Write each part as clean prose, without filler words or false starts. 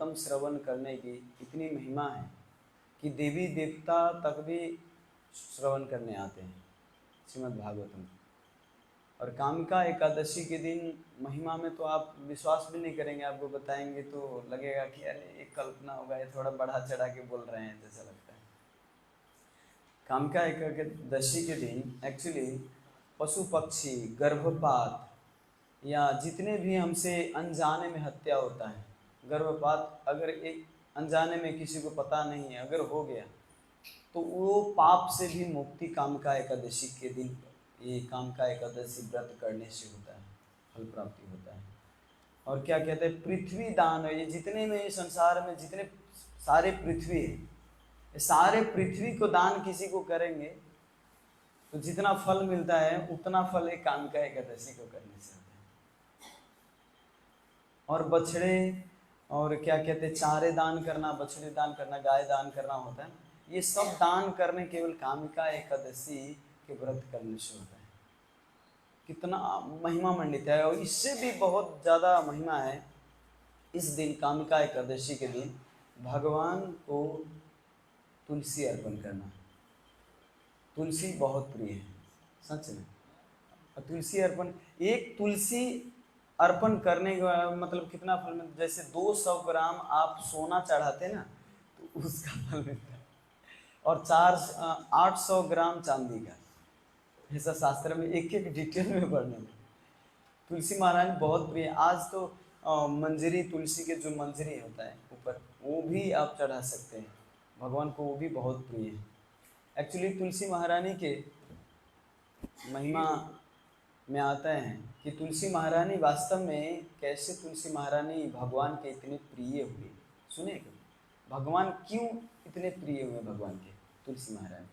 भागवतम श्रवण करने की इतनी महिमा है कि देवी देवता तक भी श्रवण करने आते हैं श्रीमद् भागवतम। और कामिका एकादशी के दिन महिमा में तो आप विश्वास भी नहीं करेंगे, आपको बताएंगे तो लगेगा कि अरे एक कल्पना होगा, ये थोड़ा बढ़ा चढ़ा के बोल रहे हैं जैसा लगता है। कामिका एकादशी के दिन एक्चुअली पशु पक्षी, गर्भपात या जितने भी हमसे अनजाने में हत्या होता है, गर्भपात अगर एक अनजाने में किसी को पता नहीं है अगर हो गया तो वो पाप से भी मुक्ति कामिका एकादशी के दिन, ये कामिका एकादशी व्रत करने से होता है, फल प्राप्ति होता है। और क्या कहते हैं, पृथ्वी दान है, ये जितने में संसार में जितने सारे पृथ्वी है, ये सारे पृथ्वी को दान किसी को करेंगे तो जितना फल मिलता है उतना फल एक कामिका एकादशी को करने से होता है। और बछड़े और क्या कहते हैं, चारे दान करना, बछड़े दान करना, गाय दान करना होता है, ये सब दान करने केवल कामिका एकादशी के व्रत करने से होता है। कितना महिमा मंडित है। और इससे भी बहुत ज़्यादा महिमा है, इस दिन कामिका एकादशी के दिन भगवान को तुलसी अर्पण करना। तुलसी बहुत प्रिय है सच में। और तुलसी अर्पण, एक तुलसी अर्पण करने का मतलब कितना फल मिलता है, जैसे 200 ग्राम आप सोना चढ़ाते ना तो उसका फल मिलता है, और 800 ग्राम चांदी का। ऐसा शास्त्र में एक एक डिटेल में वर्णन है। तुलसी महारानी बहुत प्रिय। आज तो मंजरी, तुलसी के जो मंजरी होता है ऊपर, वो भी आप चढ़ा सकते हैं भगवान को, वो भी बहुत प्रिय है। एक्चुअली तुलसी महारानी के महिमा में आता है कि तुलसी महारानी वास्तव में कैसे तुलसी महारानी भगवान के इतने प्रिय हुए। सुने भगवान क्यों इतने प्रिय हुए भगवान के, तुलसी महारानी।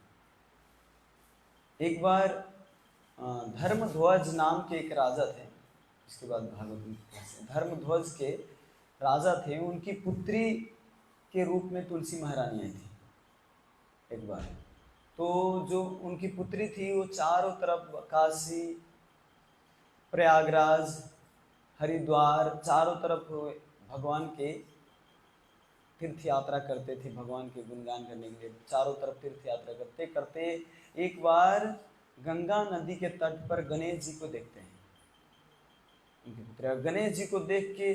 एक बार धर्मध्वज नाम के एक राजा थे, इसके बाद भागवत, धर्मध्वज के राजा थे, उनकी पुत्री के रूप में तुलसी महारानी आई थी एक बार। तो जो उनकी पुत्री थी वो चारों तरफ काशी, प्रयागराज, हरिद्वार, चारों तरफ भगवान के तीर्थ यात्रा करते थे, भगवान के गुणगान करने के लिए चारों तरफ तीर्थ यात्रा करते करते एक बार गंगा नदी के तट पर गणेश जी को देखते हैं। उनके पुत्र गणेश जी को देख के,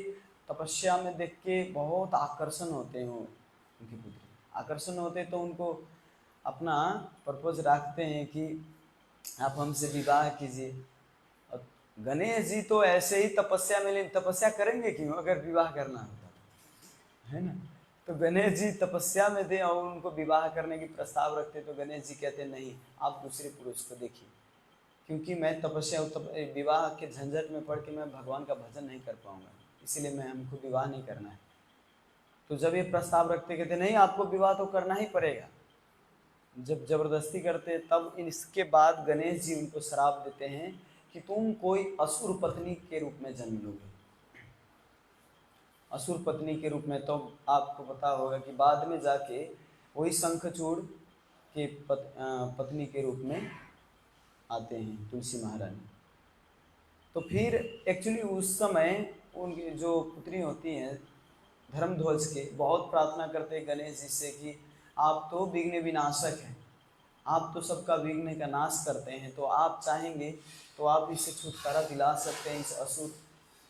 तपस्या में देख के बहुत आकर्षण होते हैं उनकी पुत्री, आकर्षण होते तो उनको अपना पर्पज रखते हैं कि आप हमसे विवाह कीजिए। और गणेश जी तो ऐसे ही तपस्या में, तपस्या करेंगे क्यों अगर विवाह करना होता है ना। तो गणेश जी तपस्या में थे और उनको विवाह करने की प्रस्ताव रखते, तो गणेश जी कहते नहीं, आप दूसरे पुरुष को देखिए, क्योंकि मैं तपस्या विवाह के झंझट में पड़ के मैं भगवान का भजन नहीं कर पाऊंगा, इसलिए मैं हमको विवाह नहीं करना है। तो जब ये प्रस्ताव रखते कहते नहीं, आपको विवाह तो करना ही पड़ेगा। जब जबरदस्ती करते तब इसके बाद गणेश जी उनको श्राप देते हैं कि तुम कोई असुर पत्नी के रूप में जन्म लोगे। असुर पत्नी के रूप में, तो आपको पता होगा कि बाद में जाके वही शंखचूड़ के पत्नी के रूप में आते हैं तुलसी महारानी। तो फिर एक्चुअली उस समय उनकी जो पुत्री होती हैं धर्मध्वज के, बहुत प्रार्थना करते हैं गणेश जी से कि आप तो विघ्न विनाशक हैं, आप तो सबका विघ्न का नाश करते हैं, तो आप चाहेंगे तो आप इससे छुटकारा दिला सकते हैं, इस असुर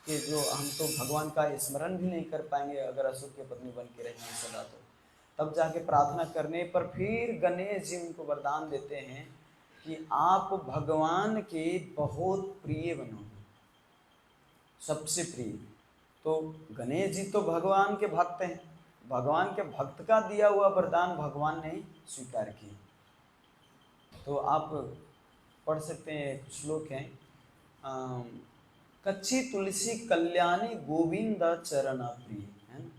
के जो हम तो भगवान का स्मरण भी नहीं कर पाएंगे अगर असुर के पत्नी बन के रहेंगे सदा। तो तब जाके प्रार्थना करने पर फिर गणेश जी उनको वरदान देते हैं कि आप भगवान के बहुत प्रिय बनोगे, सबसे प्रिय। तो गणेश जी तो भगवान के भक्त हैं, भगवान के भक्त का दिया हुआ वरदान भगवान ने स्वीकार किया। तो आप पढ़ सकते हैं, एक श्लोक है, कच्ची तुलसी कल्याणी गोविंद चरण प्रिय, है ना।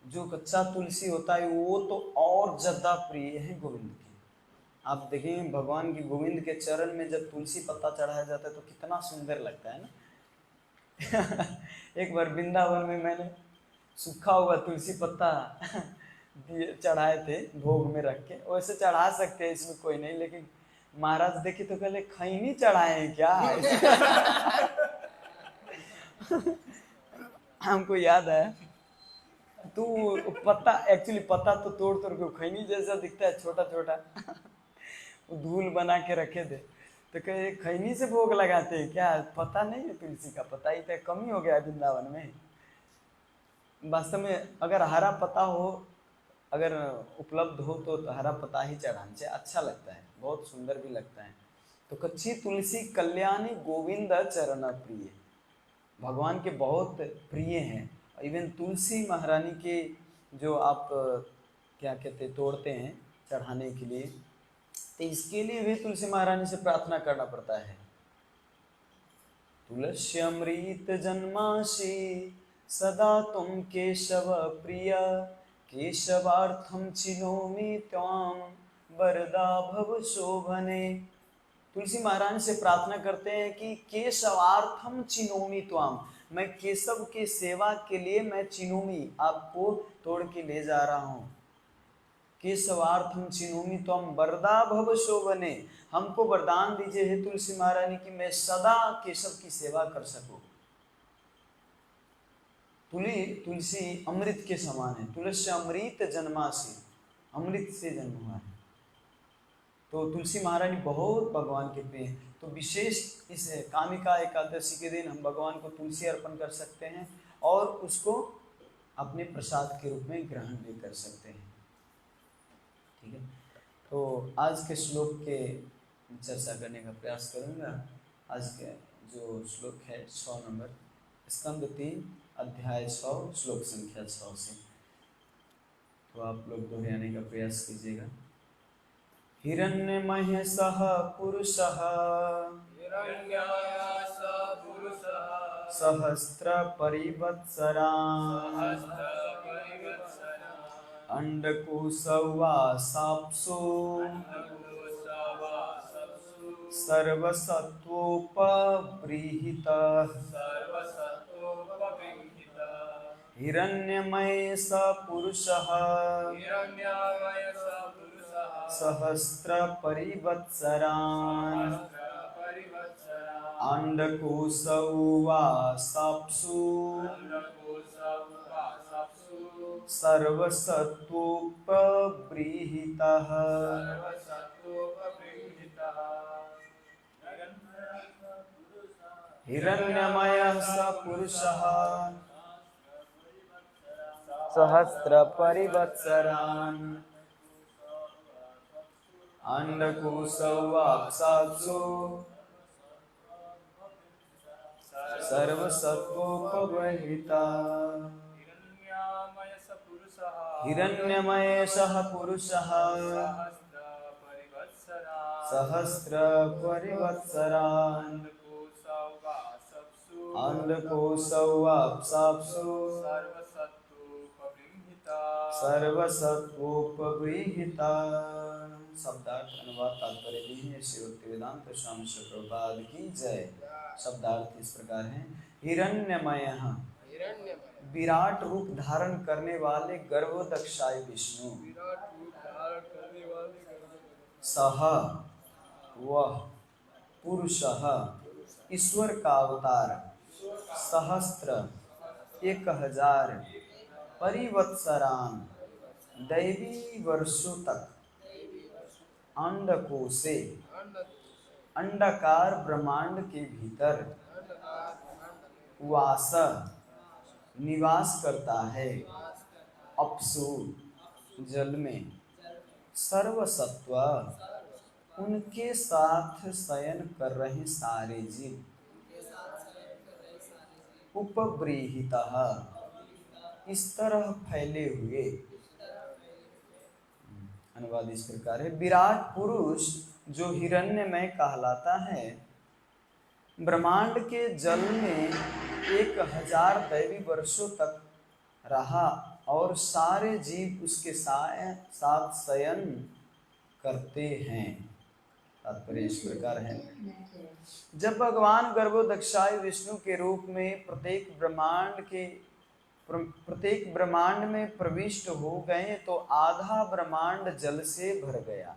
जो कच्चा तुलसी होता है वो तो और ज़्यादा प्रिय है गोविंद के। आप देखेंगे भगवान की गोविंद के चरण में जब तुलसी पत्ता चढ़ाया जाता है तो कितना सुंदर लगता है ना। एक बार वृंदावन में मैंने सूखा हुआ तुलसी पत्ता चढ़ाए थे भोग में रख के। वैसे चढ़ा सकते हैं, इसमें कोई नहीं, लेकिन महाराज देखे तो कहले खैनी चढ़ाए हैं क्या। हमको याद है तू पत्ता, एक्चुअली पत्ता तो तोड़ तोड़ के खैनी जैसा दिखता है, छोटा छोटा धूल बना के रखे थे, तो कहे खैनी से भोग लगाते हैं क्या? पता नहीं है तुलसी का, पता ही तो कम ही हो गया वृंदावन में। वास्तव में अगर हरा पत्ता हो, अगर उपलब्ध हो तो हरा पत्ता ही चढ़ाने से अच्छा लगता है, बहुत सुंदर भी लगता है। तो कच्ची तुलसी कल्याणी गोविंद चरण प्रिय, भगवान के बहुत प्रिय हैं। इवन तुलसी महारानी के जो आप क्या कहते तोड़ते हैं चढ़ाने के लिए, तो इसके लिए भी तुलसी महारानी से प्रार्थना करना पड़ता है। तुलसी अमृत जन्मासी सदा तुम केशव प्रिय, केशवार्थम चिनोमि त्वाम वरदा भव शोभने। तुलसी महाराज से प्रार्थना करते हैं कि केशवार्थम चिनोमि त्वाम, मैं केशव के सेवा के लिए मैं चिनोमि, आपको तोड़ के ले जा रहा हूँ। केशवार्थम चिनोमि त्वम वरदा भव शोभने, हमको वरदान दीजिए हे तुलसी महारानी कि मैं सदा केशव की सेवा कर सकूं। तुलसी अमृत के समान है, तुलसी अमृत जन्मासी, अमृत से जन्म हुआ है। तो तुलसी महारानी बहुत भगवान के प्रिय हैं। तो विशेष इस कामिका एकादशी के दिन हम भगवान को तुलसी अर्पण कर सकते हैं और उसको अपने प्रसाद के रूप में ग्रहण भी कर सकते हैं। ठीक है, तो आज के श्लोक के चर्चा करने का प्रयास करूँगा। आज के जो श्लोक है 6 नंबर, स्कंद 3 अध्याय 6 श्लोक संख्या 6 से, तो आप लोग दोहराने का प्रयास कीजिएगा। हिरण्यमय सह पुरुषः सहस्त्र परिवत्सरान् अंडकोशवासाप्सु सर्वसत्वोपबृंहितः। हिरण्यमय स पुरुषः सहस्र परिवत्सरान् अंडकोशवासाप्सु सर्वसत्वोपबृंहितः। हिरण्यमयः स पुरुषः सहस्र परिवत्सरान् अंडकोशवासाप्सु सर्वसत्वोपबृंहितः। हिरण्यमय सह पुरुषः सहस्र परिवत्सरान् अंडकोशवासाप्सु सर्वसत्वोपबृंहितः। शब्दार्थ अनुवाद तात्पर्य भी है श्री भक्तिवेदांत स्वामी श्री प्रभुपाद की जय। शब्दार्थ इस प्रकार है। हिरण्यमयः, विराट रूप धारण करने वाले गर्भोदक्षाय विष्णु, सह वह, पुरुषः ईश्वर का अवतार, सहस्त्र 1000, परिवत्सरान दैवी वर्षों तक, अंडकोशे अंडाकार ब्रह्मांड के भीतर, वास निवास करता है, अपसु जल में, सर्वसत्व उनके साथ शयन कर रहे सारे जीव, उपबृंहितः इस तरह फैले हुए। अनुवाद इस प्रकार है। विराट पुरुष जो हिरण्यमय कहलाता है, ब्रह्मांड के जल में 1000 दैवी वर्षों तक रहा और सारे जीव उसके साथ शयन करते हैं। तात्पर्य इस प्रकार है। जब भगवान गर्भोदक्षाय विष्णु के रूप में प्रत्येक ब्रह्मांड में प्रविष्ट हो गए तो आधा ब्रह्मांड जल से भर गया।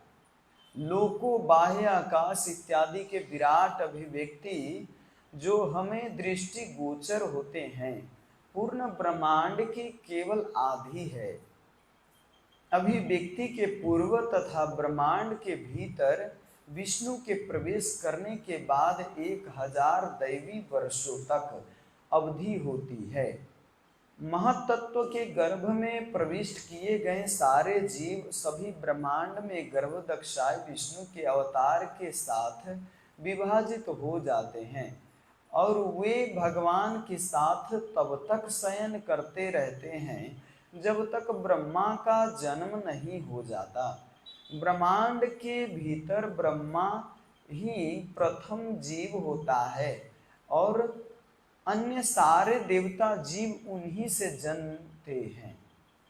लोको बाह्य आकाश इत्यादि के विराट अभिव्यक्ति जो हमें दृष्टि गोचर होते हैं, पूर्ण ब्रह्मांड की केवल आधी है। अभिव्यक्ति के पूर्व तथा ब्रह्मांड के भीतर विष्णु के प्रवेश करने के बाद 1000 दैवी वर्षों तक अवधि होती है। महतत्व के गर्भ में प्रविष्ट किए गए सारे जीव सभी ब्रह्मांड में गर्भदक्षाय विष्णु के अवतार के साथ विभाजित हो जाते हैं और वे भगवान के साथ तब तक शयन करते रहते हैं जब तक ब्रह्मा का जन्म नहीं हो जाता। ब्रह्मांड के भीतर ब्रह्मा ही प्रथम जीव होता है और अन्य सारे देवता जीव उन्हीं से जन्मते हैं।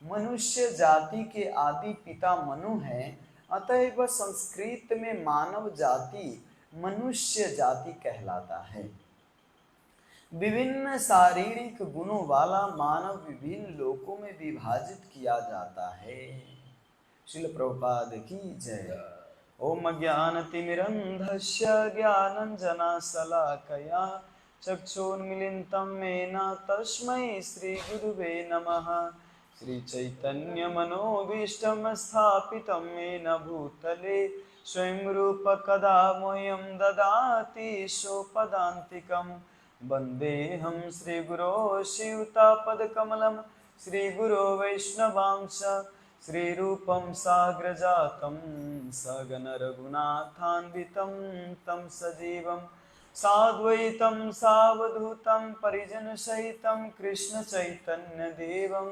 मनुष्य जाति के आदि पिता मनु हैं, अतएव संस्कृत में मानव जाति मनुष्य जाति कहलाता है। विभिन्न शारीरिक गुणों वाला मानव विभिन्न लोकों में विभाजित किया जाता है। श्रील प्रभुपाद की जय। ओम ज्ञानतिमिरन्धस्य ज्ञानाञ्जनशलाकया चक्षुर्मिलितं येन तस्मै श्रीगुरुवे नमः। श्रीचैतन्यमनोभीष्टं स्थापितं येन भूतले स्वयं रूप कदा मह्यं ददाति स्वपदान्तिकम्। वन्देऽहं श्रीगुरो शिवतापदकमलं श्रीगुरो वैष्णवांश श्रीरूपं साग्रजातं सगण रघुनाथान्वितं तं सजीवं साद्वैतं सावधूतं परिजनसहितं कृष्ण चैतन्यदेवं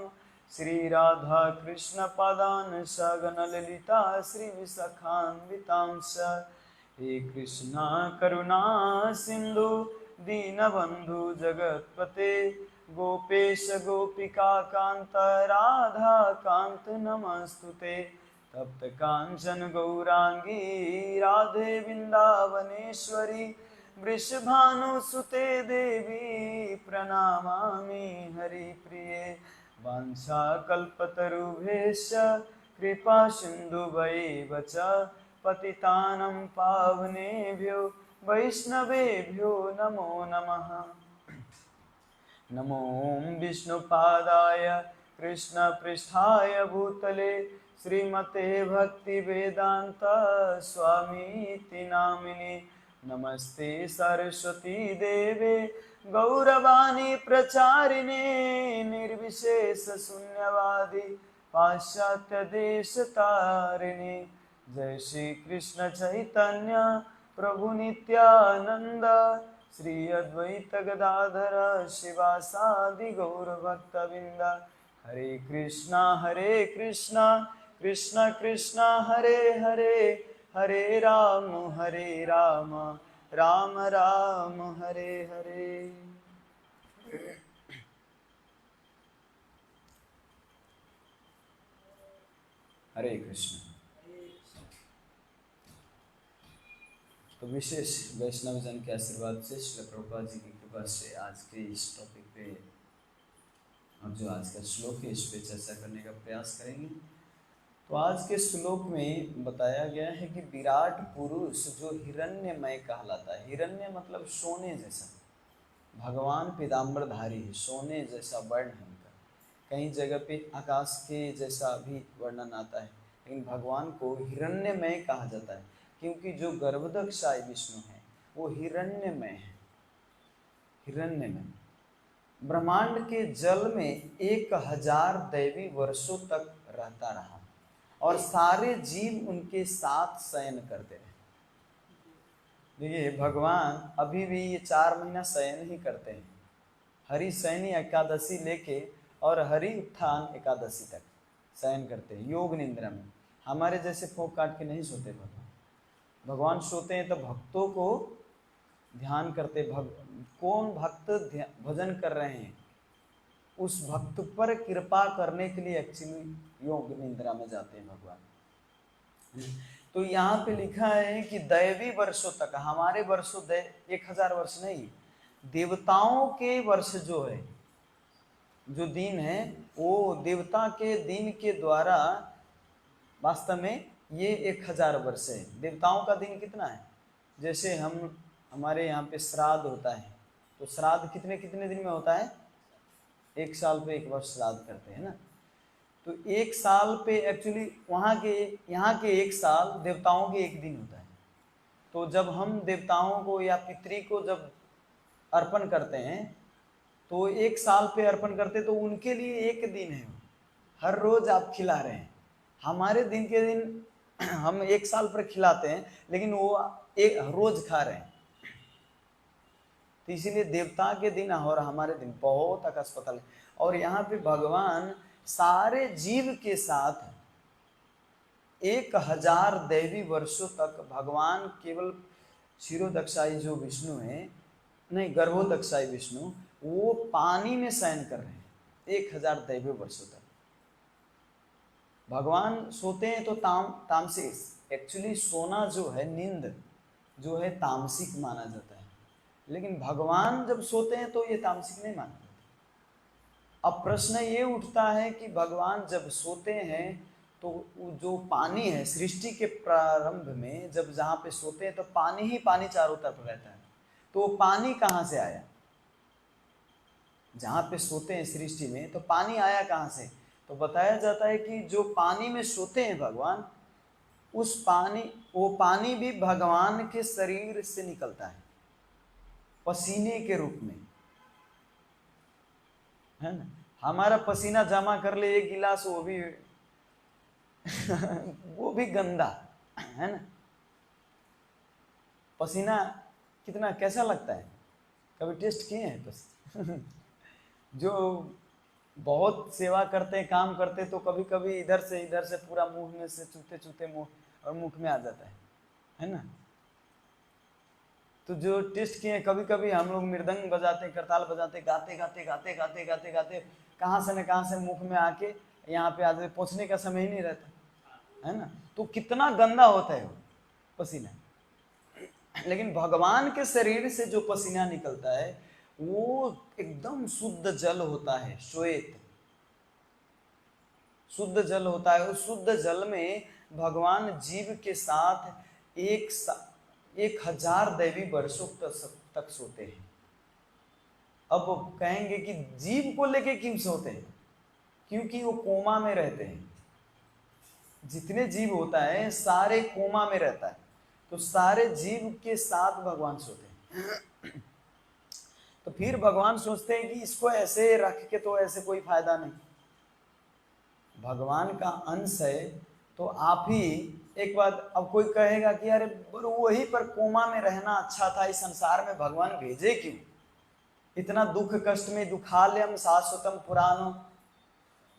श्रीराधा कृष्ण पादान् सगण ललिता श्रीविशाखान्वितांश। हे कृष्णा करुणा सिंधु दीनबंधु जगतपते गोपेश गोपिका कांत राधा कांत नमस्तुते। तप्त कांचन गौरांगी राधे वृंदावनेश्वरी वृषभानुसुते देवी प्रणमामि हरिप्रिये। वाञ्छाकल्पतरुभ्यश्च कृपा सिन्धुभैव च पतितानं पावनेभ्यो वैष्णवेभ्यो नमो नमः। नमो विष्णुपादाय कृष्णपृष्ठाय भूतले श्रीमते भक्तिवेदांत स्वामीति नामिने। नमस्ते सरस्वती देवे गौरवाणी प्रचारिणे निर्विशेष शून्यवादी पाश्चात्य देश तारिणे। जय श्री कृष्ण चैतन्य प्रभु नित्यानंद श्री अद्वैत गदाधर शिवासादि गौर भक्तवृंद। हरे कृष्णा कृष्ण कृष्ण हरे हरे हरे राम राम राम हरे हरे। हरे कृष्ण। तो विशेष वैष्णव जन के आशीर्वाद से श्री प्रभुपाद जी की कृपा से आज के इस टॉपिक पे हम जो आज का श्लोक है इस पे चर्चा करने का प्रयास करेंगे। तो आज के श्लोक में बताया गया है कि विराट पुरुष जो हिरण्यमय कहलाता है। हिरण्य मतलब सोने जैसा, भगवान पीताम्बरधारी है, सोने जैसा वर्ण है उनका। कई जगह पे आकाश के जैसा भी वर्णन आता है, लेकिन भगवान को हिरण्यमय कहा जाता है क्योंकि जो गर्भदक्षाय विष्णु है वो हिरण्यमय है। हिरण्यमय ब्रह्मांड के जल में 1000 दैवी वर्षों तक रहता रहा और सारे जीव उनके साथ शयन करते रहे। देखिए भगवान अभी भी ये 4 महीना शयन ही करते हैं। हरि शयनी एकादशी लेके और हरि उत्थान एकादशी तक शयन करते हैं योग निद्रा में। हमारे जैसे फोक काट के नहीं सोते भगवान। भगवान सोते हैं तो भक्तों को ध्यान करते। कौन भक्त भजन कर रहे हैं उस भक्त पर कृपा करने के लिए एक्चुअली योग निद्रा में जाते हैं भगवान। तो यहाँ पे लिखा है कि दैवी वर्षों तक, हमारे वर्षों 1000 वर्ष नहीं, देवताओं के वर्ष जो है, जो दिन है वो देवता के दिन के द्वारा वास्तव में ये 1000 वर्ष है। देवताओं का दिन कितना है? जैसे हमारे यहाँ पे श्राद्ध होता है तो श्राद्ध कितने दिन में होता है? 1 साल पे एक वर्ष श्राद्ध करते हैं ना। तो 1 साल पे एक्चुअली यहाँ के 1 साल देवताओं के 1 दिन होता है। तो जब हम देवताओं को या पितरी को जब अर्पण करते हैं तो 1 साल पे अर्पण करते, तो उनके लिए 1 दिन है। हर रोज आप खिला रहे हैं, हमारे दिन के दिन हम 1 साल पर खिलाते हैं, लेकिन वो एक रोज खा रहे हैं। तो इसीलिए देवता के दिन और हमारे दिन बहुत अकस्पतल है। और यहाँ पे भगवान सारे जीव के साथ 1000 दैवी वर्षों तक भगवान केवल क्षीरोदक्षाई जो विष्णु है, नहीं गर्भोदक्षाई विष्णु, वो पानी में शयन कर रहे हैं 1000 दैवी वर्षों तक। भगवान सोते हैं तो तामसिक, एक्चुअली सोना जो है, नींद जो है तामसिक माना जाता है, लेकिन भगवान जब सोते हैं तो ये तामसिक नहीं माना जाता। अब प्रश्न ये उठता है कि भगवान जब सोते हैं तो जो पानी है सृष्टि के प्रारंभ में, जब जहाँ पे सोते हैं तो पानी ही पानी चारों तरफ रहता है, तो वो पानी कहाँ से आया? जहाँ पे सोते हैं सृष्टि में तो पानी आया कहाँ से? तो बताया जाता है कि जो पानी में सोते हैं भगवान, वो पानी भी भगवान के शरीर से निकलता है पसीने के रूप में, है ना। हमारा पसीना जमा कर ले 1 गिलास, वो भी वो भी गंदा, है ना। पसीना कितना कैसा लगता है, कभी टेस्ट किए हैं पसीना? जो बहुत सेवा करते हैं, काम करते हैं, तो कभी कभी इधर से पूरा मुंह में से चूते चूते मुंह और मुख में आ जाता है ना। तो जो टेस्ट किए, कभी कभी हम लोग मृदंग बजाते, करताल बजाते, गाते गाते गाते गाते गाते गाते कहाँ से न कहाँ से मुख में आके यहाँ पे आते, पहुँचने का समय ही नहीं रहता, है ना। तो कितना गंदा होता है वो पसीना। लेकिन भगवान के शरीर से जो पसीना निकलता है वो एकदम शुद्ध जल होता है, श्वेत शुद्ध जल होता है। उस शुद्ध जल में भगवान जीव के साथ 1000 दैवी वर्षों तक सोते हैं। अब कहेंगे कि जीव को लेके क्यों सोते हैं? क्योंकि वो कोमा में रहते हैं। जितने जीव होता है सारे कोमा में रहता है, तो सारे जीव के साथ भगवान सोते हैं। तो फिर भगवान सोचते हैं कि इसको ऐसे रख के तो ऐसे कोई फायदा नहीं, भगवान का अंश है तो आप ही एक बात। अब कोई कहेगा कि अरे वही पर कोमा में रहना अच्छा था, इस संसार में भगवान भेजे क्यों? इतना दुख कष्ट में दुखालयम शाश्वतम पुरानो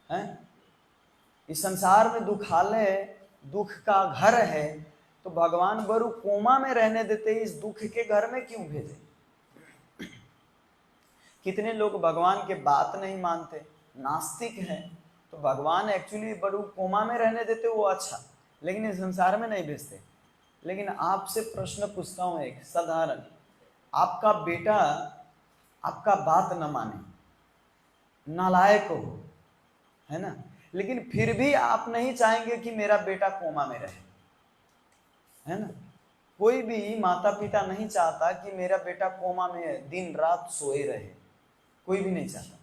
है, इस संसार में दुखालय दुख का घर है, तो भगवान बरु कोमा में रहने देते, इस दुख के घर में क्यों भेजे? कितने लोग भगवान के बात नहीं मानते, नास्तिक हैं, तो भगवान एक्चुअली बरु कोमा में रहने देते वो अच्छा, लेकिन इस संसार में नहीं भेजते। लेकिन आपसे प्रश्न पूछता हूँ एक साधारण, आपका बेटा आपका बात न माने, नालायक हो, है ना, लेकिन फिर भी आप नहीं चाहेंगे कि मेरा बेटा कोमा में रहे, है ना। कोई भी माता पिता नहीं चाहता कि मेरा बेटा कोमा में दिन रात सोए रहे, कोई भी नहीं चाहता,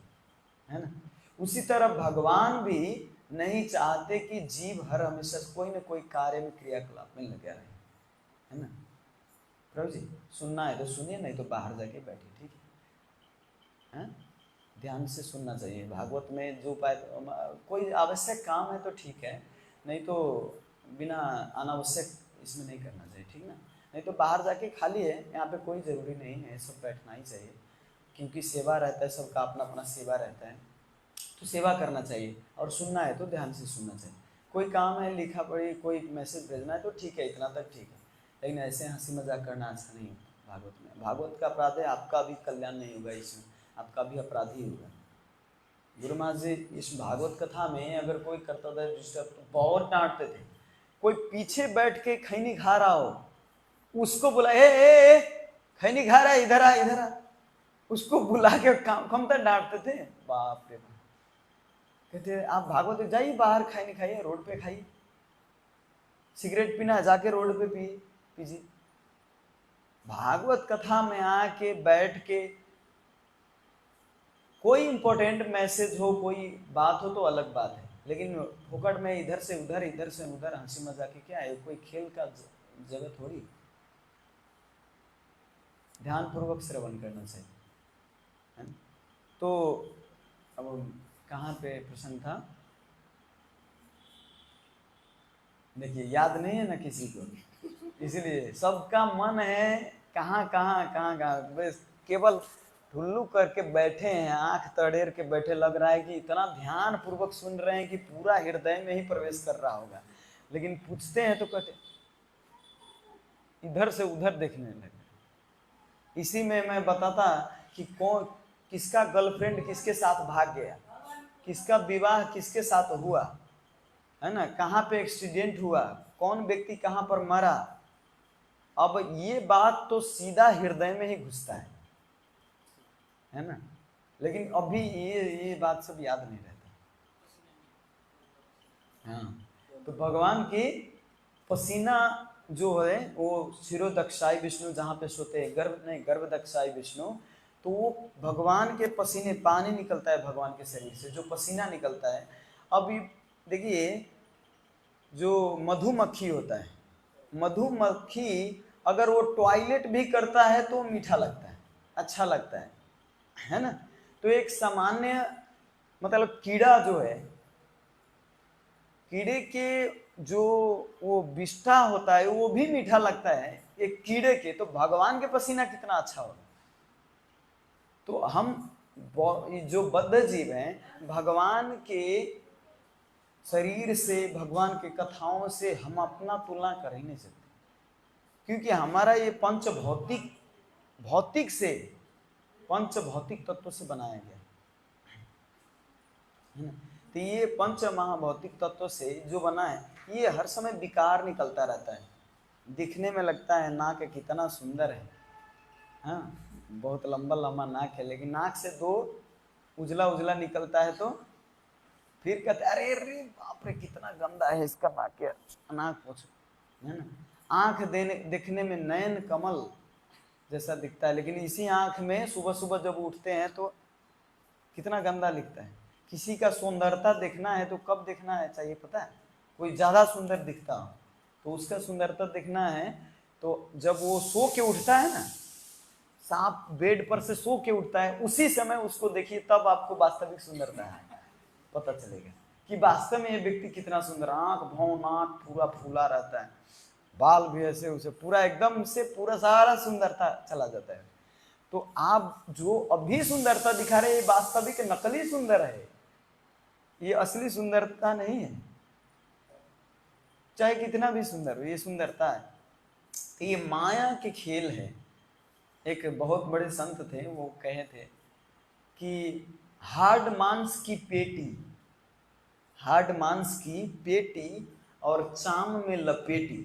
है ना। उसी तरह भगवान भी नहीं चाहते कि जीव हर हमेशा कोई न कोई कार्य में क्रियाकलाप में लगे रहे, है ना। प्रभु जी सुनना है तो सुनिए, नहीं तो बाहर जाके बैठिए, ठीक है। ध्यान से सुनना चाहिए। भागवत में जो पाए, कोई आवश्यक काम है तो ठीक है, नहीं तो बिना अनावश्यक इसमें नहीं करना चाहिए, ठीक ना। नहीं तो बाहर जाके खाली है, यहाँ पे कोई ज़रूरी नहीं है, सब बैठना ही चाहिए, क्योंकि सेवा रहता है, सबका अपना अपना सेवा रहता है, तो सेवा करना चाहिए। और सुनना है तो ध्यान से सुनना चाहिए। कोई काम है, लिखा पढ़ी, कोई मैसेज भेजना है तो ठीक है, इतना तक ठीक है, लेकिन ऐसे हंसी मजाक करना अच्छा नहीं होता भागवत में। भागवत का अपराध है, आपका भी कल्याण नहीं होगा, इसमें आपका भी अपराध ही होगा। गुरु महाराज जी इस भागवत कथा में अगर कोई कर्तव्य डिस्टर्ब तो बहुत डांटते थे। कोई पीछे बैठ के खैनी खा रहा हो, उसको बुला, ए खैनी खा रहा है, इधर आ इधर आ, उसको बुला के कम तक डांटते थे। बाप रे बाप, कहते आप भागवत जाइए, बाहर खैनी खाइए, रोड पे खाइए, सिगरेट पीना है जाके रोड पे पीजिए। भागवत कथा में आके बैठ के कोई इंपॉर्टेंट मैसेज हो, कोई बात हो तो अलग बात है, लेकिन फुकट में इधर से उधर हंसी मजाक क्या है, कोई खेल का जगह थोड़ी। ध्यान पूर्वक श्रवण करना चाहिए, है ना। तो अब कहाँ पे प्रश्न था, देखिए याद नहीं है ना किसी को, इसीलिए सबका मन है कहाँ कहाँ कहाँ कहाँ, बस केवल ठुल्लू करके बैठे हैं, आंख तड़ेर के बैठे, लग रहा है कि इतना ध्यान पूर्वक सुन रहे हैं कि पूरा हृदय में ही प्रवेश कर रहा होगा, लेकिन पूछते हैं तो कहते इधर से उधर देखने लगे। इसी में मैं बताता कि कौन किसका गर्लफ्रेंड किसके साथ भाग गया, किसका विवाह किसके साथ हुआ, है ना, कहाँ पे एक्सीडेंट हुआ, कौन व्यक्ति कहाँ पर मरा। अब ये बात तो सीधा हृदय में ही घुसता है ना, लेकिन अभी ये बात सब याद नहीं रहता। हाँ, तो भगवान की पसीना जो है वो शिरोदक्षाई विष्णु जहाँ पे सोते हैं, गर्भदक्षाई विष्णु, तो वो भगवान के पसीने, पानी निकलता है भगवान के शरीर से, जो पसीना निकलता है। अब देखिए जो मधुमक्खी होता है, मधुमक्खी अगर वो टॉयलेट भी करता है तो मीठा लगता है, अच्छा लगता है ना। तो एक सामान्य मतलब कीड़ा जो है, कीड़े के जो वो विष्ठा होता है वो भी मीठा लगता है एक कीड़े के, तो भगवान के पसीना कितना अच्छा होगा। तो हम जो बद्ध जीव हैं, भगवान के शरीर से, भगवान के कथाओं से हम अपना तुलना कर ही नहीं सकते, क्योंकि हमारा ये पंच भौतिक तत्व से बनाया गया है ना। तो ये पंच महाभौतिक तत्व से जो बना है, ये हर समय विकार निकलता रहता है। दिखने में लगता है नाक कितना सुंदर है, हाँ, बहुत लंबा लंबा नाक है, लेकिन नाक से दो उजला उजला निकलता है, तो फिर कहते हैं अरे अरे बाप रे कितना गंदा है इसका नाक, नाक पोछ, है ना। आंख दिखने में नयन कमल जैसा दिखता है, लेकिन इसी आंख में सुबह सुबह जब उठते हैं तो कितना गंदा दिखता है। किसी का सुंदरता देखना है तो कब देखना है चाहिए पता है, कोई ज्यादा सुंदर दिखता हो तो उसका सुंदरता देखना है तो जब वो सो के उठता है ना, सांप बेड पर से सो के उठता है, उसी समय उसको देखिए, तब आपको वास्तविक सुंदरता है पता चलेगा कि वास्तव में ये व्यक्ति कितना सुंदर। आंख भौं नाक पूरा फूला रहता है, बाल भी ऐसे उसे पूरा एकदम से पूरा सारा सुंदरता चला जाता है। तो आप जो अभी सुंदरता दिखा रहे हैं ये वास्तविक नकली सुंदर है, ये असली सुंदरता नहीं है, चाहे कितना भी सुंदर हो, ये सुंदरता है। तो ये माया के खेल है। एक बहुत बड़े संत थे, वो कहे थे कि हार्ड मांस की पेटी और चाम में लपेटी,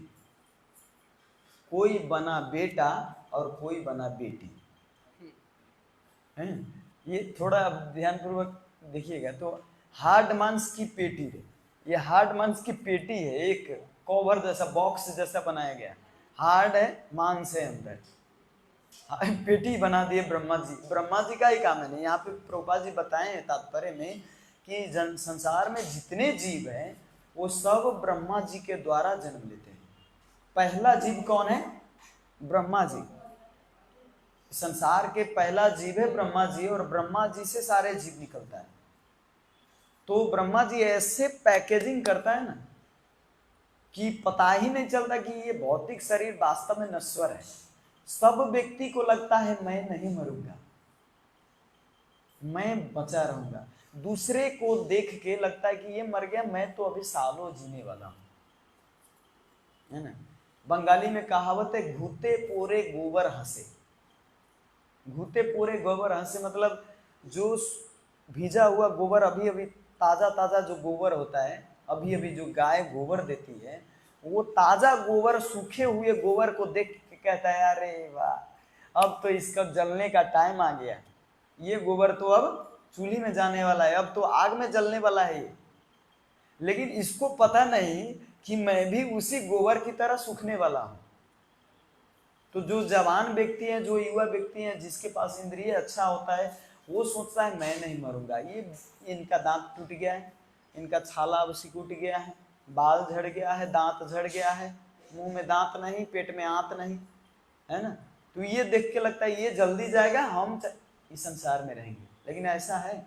कोई बना बेटा और कोई बना बेटी, है। ये थोड़ा ध्यानपूर्वक देखिएगा। तो हार्ड मांस की पेटी है, ये हार्ड मांस की पेटी है, एक कवर जैसा बॉक्स जैसा बनाया गया, हार्ड है, मांस है अंदर, पेटी बना दिए ब्रह्मा जी का ही काम है। नहीं, यहाँ पे प्रभुपाद जी बताए हैं तात्पर्य में कि संसार में जितने जीव हैं वो सब ब्रह्मा जी के द्वारा जन्म लेते हैं। पहला जीव कौन है? ब्रह्मा जी। संसार के पहला जीव है ब्रह्मा जी, और ब्रह्मा जी से सारे जीव निकलता है। तो ब्रह्मा जी ऐसे पैकेजिंग करता है ना कि पता ही नहीं चलता कि ये भौतिक शरीर वास्तव में नश्वर है। सब व्यक्ति को लगता है मैं नहीं मरूंगा, मैं बचा रहूंगा। दूसरे को देख के लगता है कि ये मर गया, मैं तो अभी सालों जीने वाला हूं, है ना। बंगाली में कहावत है, घूते पोरे गोबर हंसे। घूते पूरे गोबर हंसे मतलब जो भीजा हुआ गोबर, अभी अभी ताजा ताजा जो गोबर होता है, अभी अभी जो गाय गोबर देती है, वो ताजा गोबर सूखे हुए गोबर को देख के कहता है अरे वाह, अब तो इसका जलने का टाइम आ गया, ये गोबर तो अब चूल्ही में जाने वाला है, अब तो आग में जलने वाला है ये। लेकिन इसको पता नहीं कि मैं भी उसी गोबर की तरह सूखने वाला हूं। तो जो जवान व्यक्ति है, जो युवा व्यक्ति है, जिसके पास इंद्रिय अच्छा होता है, वो सोचता है मैं नहीं मरूंगा, ये इनका दांत टूट गया है, इनका छाला अब सिकुट गया है, बाल झड़ गया है, दांत झड़ गया है, मुंह में दांत नहीं, पेट में आंत नहीं, है ना। तो ये देख के लगता है ये जल्दी जाएगा, हम इस संसार में रहेंगे। लेकिन ऐसा है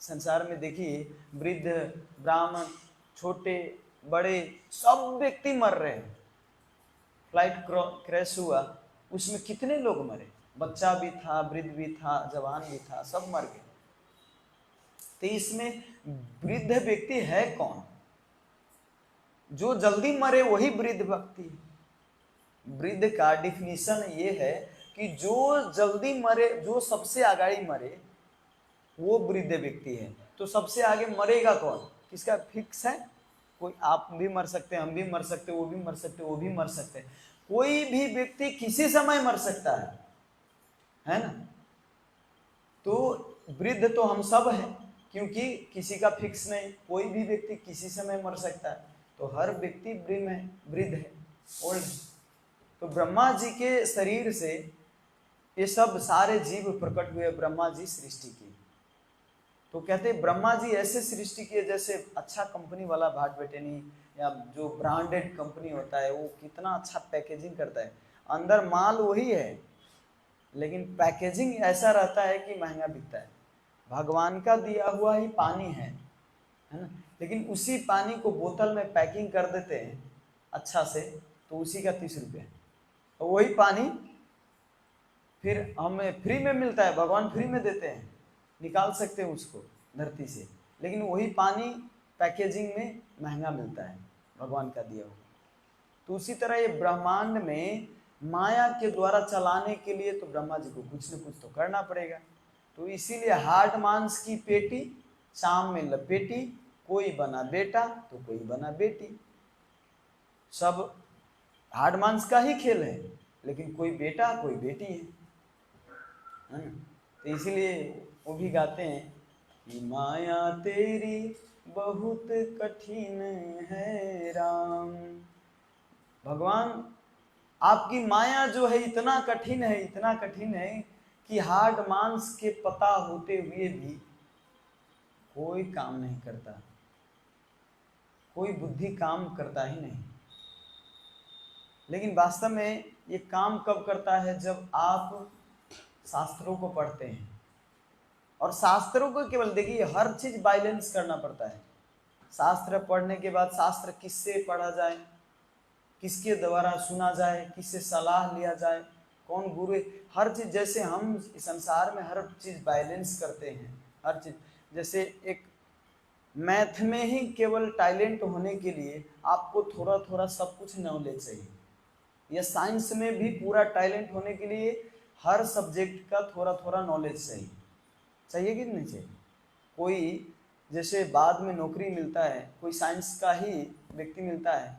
संसार में, देखिए वृद्ध ब्राह्मण छोटे बड़े सब व्यक्ति मर रहे हैं। फ्लाइट क्रैश हुआ, उसमें कितने लोग मरे, बच्चा भी था, वृद्ध भी था, जवान भी था, सब मर गए। तो इसमें वृद्ध व्यक्ति है कौन? जो जल्दी मरे वही वृद्ध व्यक्ति है। वृद्ध का डिफिनीशन ये है कि जो जल्दी मरे, जो सबसे आगे मरे वो वृद्ध व्यक्ति है। तो सबसे आगे मरेगा कौन, किसका फिक्स है? कोई, आप भी मर सकते हैं, हम भी मर सकते, वो भी मर सकते, वो भी मर सकते, कोई भी व्यक्ति किसी समय मर सकता है ना। तो वृद्ध तो हम सब हैं, क्योंकि किसी का फिक्स नहीं, कोई भी व्यक्ति किसी समय मर सकता है। तो हर व्यक्ति वृद्ध है, ओल्ड है। तो ब्रह्मा जी के शरीर से ये सब सारे जीव प्रकट हुए, ब्रह्मा जी सृष्टि की। तो कहते हैं ब्रह्मा जी ऐसे सृष्टि किए जैसे अच्छा कंपनी वाला भाट बेटेनी या जो ब्रांडेड कंपनी होता है वो कितना अच्छा पैकेजिंग करता है, अंदर माल वही है लेकिन पैकेजिंग ऐसा रहता है कि महंगा बिकता है। भगवान का दिया हुआ ही पानी है ना, लेकिन उसी पानी को बोतल में पैकिंग कर देते हैं अच्छा से, तो उसी का 30 रुपये। तो वही पानी फिर हमें फ्री में मिलता है, भगवान फ्री में देते हैं, निकाल सकते हैं उसको धरती से, लेकिन वही पानी पैकेजिंग में महंगा मिलता है भगवान का दिया हुआ। तो उसी तरह ये ब्रह्मांड में माया के द्वारा चलाने के लिए तो ब्रह्मा जी को कुछ न कुछ तो करना पड़ेगा। तो इसीलिए हार्ड मांस की पेटी शाम में लपेटी, कोई बना बेटा तो कोई बना बेटी, सब हार्ड मांस का ही खेल है, लेकिन कोई बेटा कोई बेटी है ना। तो इसीलिए वो भी गाते हैं कि माया तेरी बहुत कठिन है राम। भगवान आपकी माया जो है इतना कठिन है, इतना कठिन है कि हार्ड मांस के पता होते हुए भी कोई काम नहीं करता, कोई बुद्धि काम करता ही नहीं। लेकिन वास्तव में ये काम कब करता है? जब आप शास्त्रों को पढ़ते हैं। और शास्त्रों को केवल देखिए, हर चीज बैलेंस करना पड़ता है। शास्त्र पढ़ने के बाद शास्त्र किससे पढ़ा जाए, किसके द्वारा सुना जाए, किससे सलाह लिया जाए, कौन गुरु है, हर चीज। जैसे हम संसार में हर चीज बैलेंस करते हैं, हर चीज। जैसे एक मैथ में ही केवल टैलेंट होने के लिए आपको थोड़ा थोड़ा सब कुछ नॉलेज चाहिए, या साइंस में भी पूरा टैलेंट होने के लिए हर सब्जेक्ट का थोड़ा थोड़ा नॉलेज चाहिए कि नहीं चाहिए? कोई जैसे बाद में नौकरी मिलता है, कोई साइंस का ही व्यक्ति मिलता है,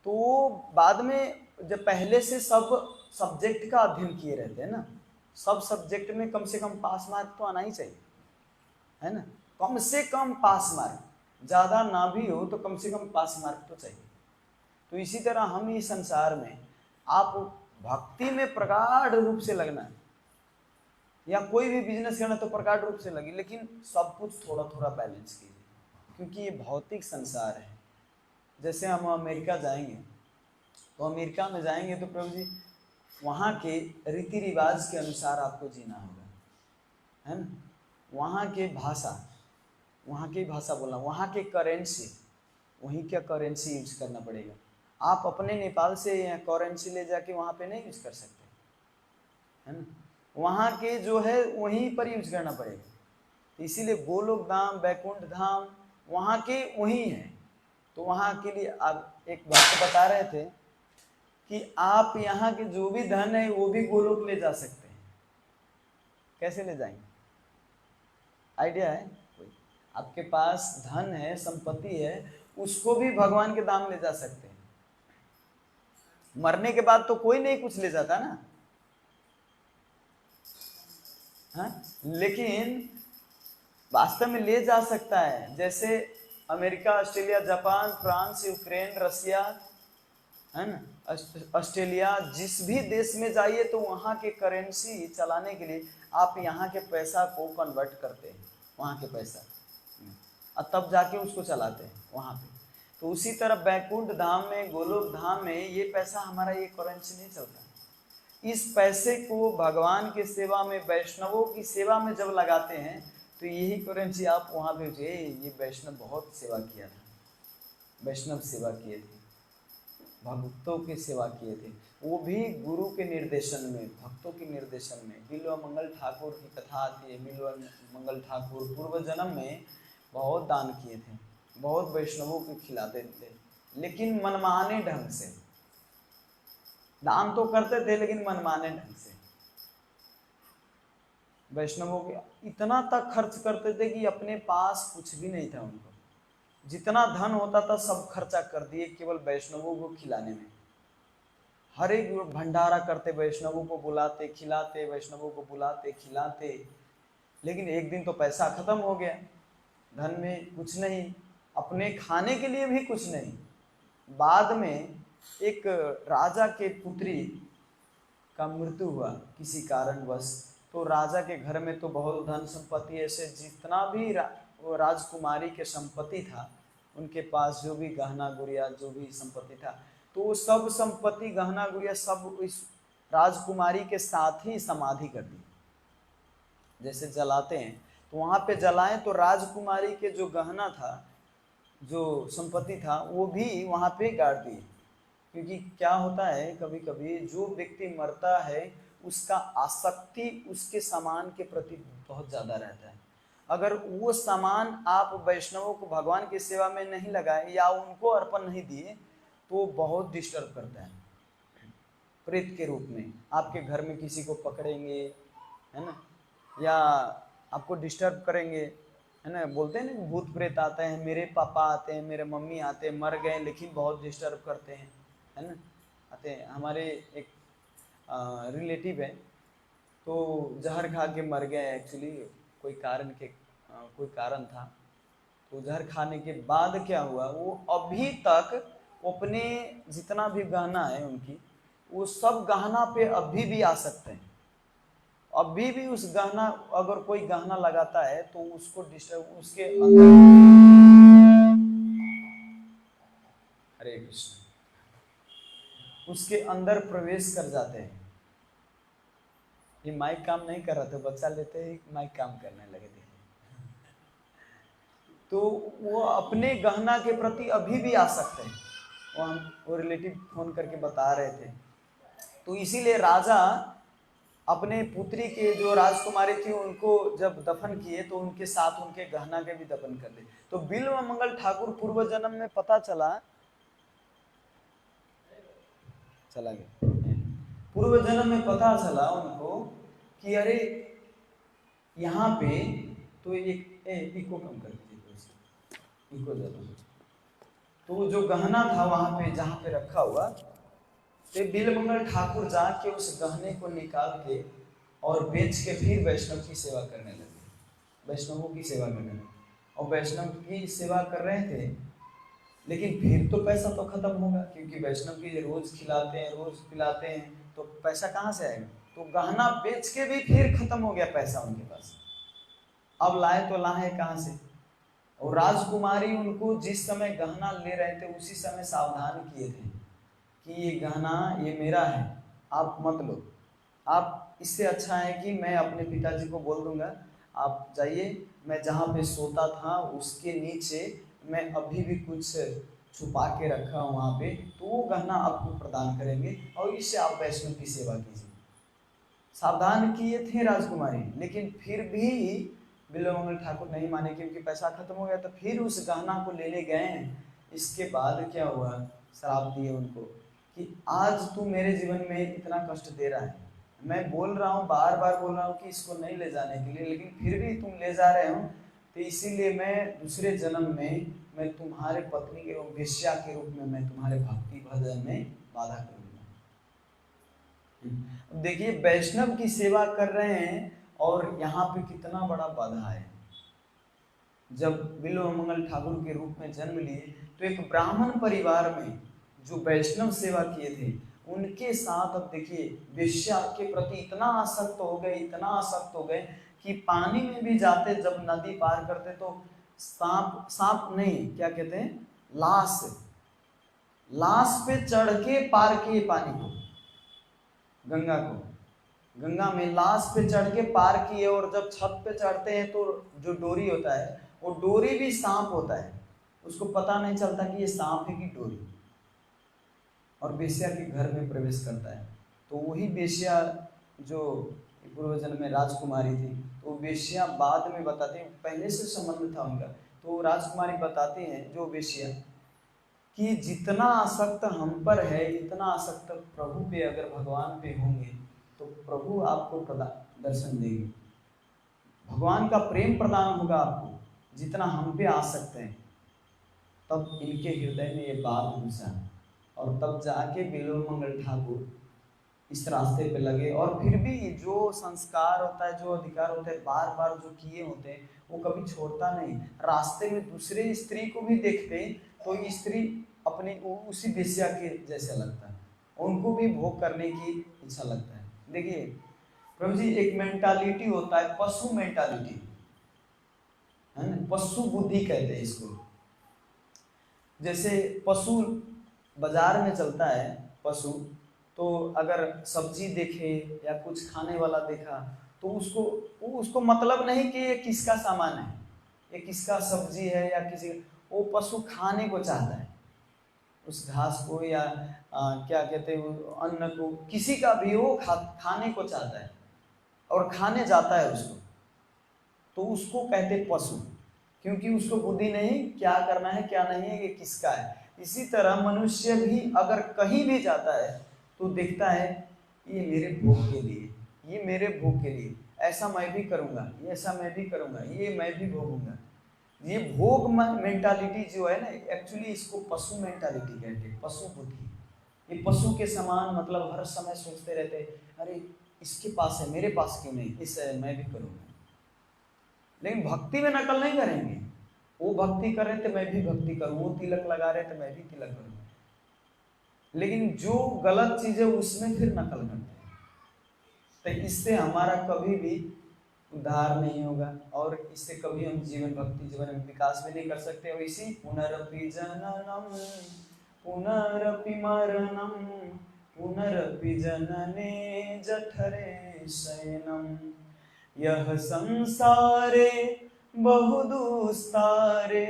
तो बाद में जब पहले से सब सब्जेक्ट का अध्ययन किए रहते हैं ना, सब सब्जेक्ट में कम से कम पास मार्क तो आना ही चाहिए, है ना। कम से कम पास मार्क, ज़्यादा ना भी हो तो कम से कम पास मार्क तो चाहिए। तो इसी तरह हम इस संसार में आप भक्ति में प्रगाढ़ रूप से लगना है, या कोई भी बिजनेस करना तो प्रगाढ़ रूप से लगे, लेकिन सब कुछ थोड़ा थोड़ा बैलेंस कीजिए, क्योंकि ये भौतिक संसार है। जैसे हम अमेरिका जाएंगे, तो अमेरिका में जाएंगे तो प्रभु जी वहाँ के रीति रिवाज के अनुसार आपको जीना होगा, है ना। वहाँ की भाषा बोलना, वहाँ के करेंसी, वहीं का करेंसी यूज करना पड़ेगा। आप अपने नेपाल से करेंसी ले जाके वहाँ पे नहीं यूज कर सकते, है ना। वहाँ के जो है वहीं पर यूज करना पड़ेगा। इसीलिए गोलोक धाम, बैकुंठ धाम वहाँ के वहीं है। तो वहाँ के लिए आप एक बात बता रहे थे कि आप यहाँ के जो भी धन है वो भी गोलोक ले जा सकते हैं। कैसे ले जाएंगे? आइडिया है कोई? आपके पास धन है, संपत्ति है, उसको भी भगवान के धाम ले जा सकते हैं। मरने के बाद तो कोई नहीं कुछ ले जाता ना, हाँ? लेकिन वास्तव में ले जा सकता है। जैसे America, Australia, Japan, France, Ukraine, Russia, है ना, ऑस्ट्रेलिया, जिस भी देश में जाइए तो वहाँ के करेंसी चलाने के लिए आप यहाँ के पैसा को कन्वर्ट करते हैं वहाँ के पैसा और तब जाके उसको चलाते हैं वहाँ पे। तो उसी तरह बैकुंठ धाम में, गोलोक धाम में ये पैसा हमारा, ये करेंसी नहीं चलता। इस पैसे को भगवान की सेवा में, वैष्णवों की सेवा में जब लगाते हैं तो यही करेंसी आप वहाँ भेजिए। ये वैष्णव बहुत सेवा किया था, वैष्णव सेवा किए थे, भक्तों की सेवा किए थे, वो भी गुरु के निर्देशन में, भक्तों के निर्देशन में। बिल्व मंगल ठाकुर की कथा आती है। बिल्व मंगल ठाकुर पूर्व जन्म में बहुत दान किए थे, बहुत वैष्णवों को खिलाते थे, लेकिन मनमाने ढंग से। दान तो करते थे लेकिन मनमाने ढंग से। वैष्णवों के इतना तक खर्च करते थे कि अपने पास कुछ भी नहीं था उनको। जितना धन होता था सब खर्चा कर दिए केवल वैष्णवों को खिलाने में। हर एक भंडारा करते, वैष्णवों को बुलाते खिलाते, वैष्णवों को बुलाते खिलाते। लेकिन एक दिन तो पैसा खत्म हो गया, धन में कुछ नहीं, अपने खाने के लिए भी कुछ नहीं। बाद में एक राजा के पुत्री का मृत्यु हुआ किसी कारणवश। तो राजा के घर में तो बहुत धन संपत्ति, ऐसे जितना भी वो राजकुमारी के संपत्ति था, उनके पास जो भी गहना गुड़िया जो भी संपत्ति था, तो वो सब संपत्ति गहना गुड़िया सब इस राजकुमारी के साथ ही समाधि कर दी। जैसे जलाते हैं तो वहाँ पे जलाएं तो राजकुमारी के जो गहना था, जो संपत्ति था, वो भी वहाँ पे गाड़ दिए। क्योंकि क्या होता है, कभी कभी जो व्यक्ति मरता है उसका आसक्ति उसके सामान के प्रति बहुत ज़्यादा रहता है। अगर वो सामान आप वैष्णवों को भगवान की सेवा में नहीं लगाए या उनको अर्पण नहीं दिए तो बहुत डिस्टर्ब करता है। प्रेत के रूप में आपके घर में किसी को पकड़ेंगे, है ना, या आपको डिस्टर्ब करेंगे, है ना। बोलते हैं ना भूत प्रेत आते हैं, मेरे पापा आते हैं, मेरे मम्मी आते हैं, मर गए लेकिन बहुत डिस्टर्ब करते हैं, है ना, आते हैं। हमारे एक रिलेटिव है, तो जहर खा के मर गए। एक्चुअली कोई कारण था। तो जहर खाने के बाद क्या हुआ, वो अभी तक अपने जितना भी गहना है उनकी, वो सब गहना पे अभी भी आ सकते हैं। अभी भी उस गहना, अगर कोई गहना लगाता है तो उसको डिस्टर्ब, उसके अंदर, हरे कृष्ण, उसके अंदर प्रवेश कर जाते हैं। ये माइक काम नहीं कर रहा था, बच्चा लेते ही माइक काम करने लगे थे। तो वो अपने गहना के प्रति अभी भी आ सकते हैं। वो रिलेटिव फोन करके बता रहे थे। तो इसीलिए राजा अपने पुत्री के जो राजकुमारी थी उनको जब दफन किए तो उनके साथ उनके गहना के भी दफन कर दिए। तो बिल्व मंगल ठाकुर पूर्व जन्म में पता चला गया, पूर्व जन्म में पता चला उनको कि अरे यहाँ पे तो इको कम कर दीजिए, इको जरूर। तो जो गहना था वहां पे जहाँ पे रखा हुआ, तो बिल्वमंगल ठाकुर जाके उस गहने को निकाल के और बेच के फिर वैष्णव की सेवा करने लगे, वैष्णवों की सेवा करने लगे। और वैष्णव की सेवा कर रहे थे, लेकिन फिर तो पैसा तो खत्म होगा, क्योंकि वैष्णव की रोज खिलाते हैं, रोज पिलाते हैं, तो पैसा कहाँ से आएगा। तो गहना बेच के भी फिर खत्म हो गया पैसा उनके पास। अब लाए तो लाए कहाँ से। और राजकुमारी उनको जिस समय गहना ले रहे थे उसी समय सावधान किए थे कि ये गहना ये मेरा है, आप मत लो। आप, इससे अच्छा है कि मैं अपने पिताजी को बोल दूंगा, आप जाइए, मैं जहाँ पे सोता था उसके नीचे मैं अभी भी कुछ छुपा के रखा हूँ वहाँ पे, तो वो गहना आपको प्रदान करेंगे और इससे आप वैष्णव की सेवा कीजिए। सावधान किए थे राजकुमारी, लेकिन फिर भी बिल्वमंगल ठाकुर नहीं माने क्योंकि पैसा खत्म हो गया। तो फिर उस गहना को लेने गए। इसके बाद क्या हुआ, श्राप दिए उनको कि आज तू मेरे जीवन में इतना कष्ट दे रहा है, मैं बोल रहा हूँ, बार बार बोल रहा हूँ कि इसको नहीं ले जाने के लिए, लेकिन फिर भी तुम ले जा रहे हो, तो इसीलिए मैं दूसरे जन्म में मैं तुम्हारे पत्नी के वेश्या के रूप में मैं तुम्हारे भक्ति भजन में बाधा करूँगा। देखिए वैष्णव की सेवा कर रहे हैं और यहाँ पे कितना बड़ा बाधा है। जब बिल्वमंगल ठाकुर के रूप में जन्म लिए तो एक ब्राह्मण परिवार में जो वैष्णव सेवा किए थे उनके साथ अब देखिए वेश्या के प्रति इतना आसक्त हो गए, इतना आसक्त हो गए कि पानी में भी जाते, जब नदी पार करते तो सांप नहीं, क्या कहते हैं, लाश पे चढ़ के पार किए पानी को, गंगा में लाश पे चढ़ के पार किए। और जब छत पे चढ़ते हैं तो जो डोरी होता है वो डोरी भी सांप होता है, उसको पता नहीं चलता कि ये सांप है कि डोरी, और वेश्या के घर में प्रवेश करता है। तो वही वेश्या जो पूर्व जन्म में राजकुमारी थी, तो वेश्या बाद में बताते हैं, पहले से संबंध था उनका, तो राजकुमारी बताती हैं जो वेश्या कि जितना आसक्त हम पर है, इतना आसक्त प्रभु पे अगर भगवान पे होंगे तो प्रभु आपको दर्शन देंगे, भगवान का प्रेम प्रदान होगा आपको, जितना हम पे आसक्त हैं। तब इनके हृदय में ये बात घुसा, और तब जाके बिल्वमंगल ठाकुर इस रास्ते पे लगे। और फिर भी जो संस्कार होता है, जो अधिकार होता है, बार बार जो किए होते हैं वो कभी छोड़ता नहीं। रास्ते में दूसरे स्त्री को भी देखते तो स्त्री अपनी उसी वेश्या के जैसा लगता है, उनको भी भोग करने की इच्छा लगता है। देखिए प्रभु जी, एक मेंटालिटी होता है, पशु मेंटालिटी है ना, पशु बुद्धि कहते हैं इसको। जैसे पशु बाजार में चलता है पशु, तो अगर सब्जी देखे या कुछ खाने वाला देखा तो उसको मतलब नहीं कि ये किसका सामान है, ये किसका सब्जी है या किसी, वो पशु खाने को चाहता है उस घास को, या क्या कहते हैं अन्न को, किसी का भी वो खाने को चाहता है और खाने जाता है उसको, तो उसको कहते पशु, क्योंकि उसको बुद्धि नहीं क्या करना है क्या नहीं है, ये किसका है। इसी तरह मनुष्य भी अगर कहीं भी जाता है तो देखता है ये मेरे भोग के लिए, ये मेरे भोग के लिए, ऐसा मैं भी करूँगा, ये ऐसा मैं भी करूँगा, ये मैं भी भोगूंगा। ये भोग मेंटालिटी जो है ना, एक्चुअली इसको पशु मेंटालिटी कहते हैं, पशु बुद्धि। ये पशु के समान मतलब हर समय सोचते रहते, अरे इसके पास है मेरे पास क्यों नहीं, इस मैं भी करूँगा। लेकिन भक्ति में नकल नहीं करेंगे, वो भक्ति कर रहे थे मैं भी भक्ति करूँ, वो तिलक लगा रहे थे मैं भी तिलक करूँ। लेकिन जो गलत चीज है उसमें फिर नकल करते हैं, तो इससे हमारा कभी भी उद्धार नहीं होगा, और इससे कभी हम भक्ति जीवन में विकास भी नहीं कर सकते। और इसी पुनरपि जननम पुनरपि मरणम पुनरपि जनने जठरे शयनम, यह संसारे बहुदुस्तारे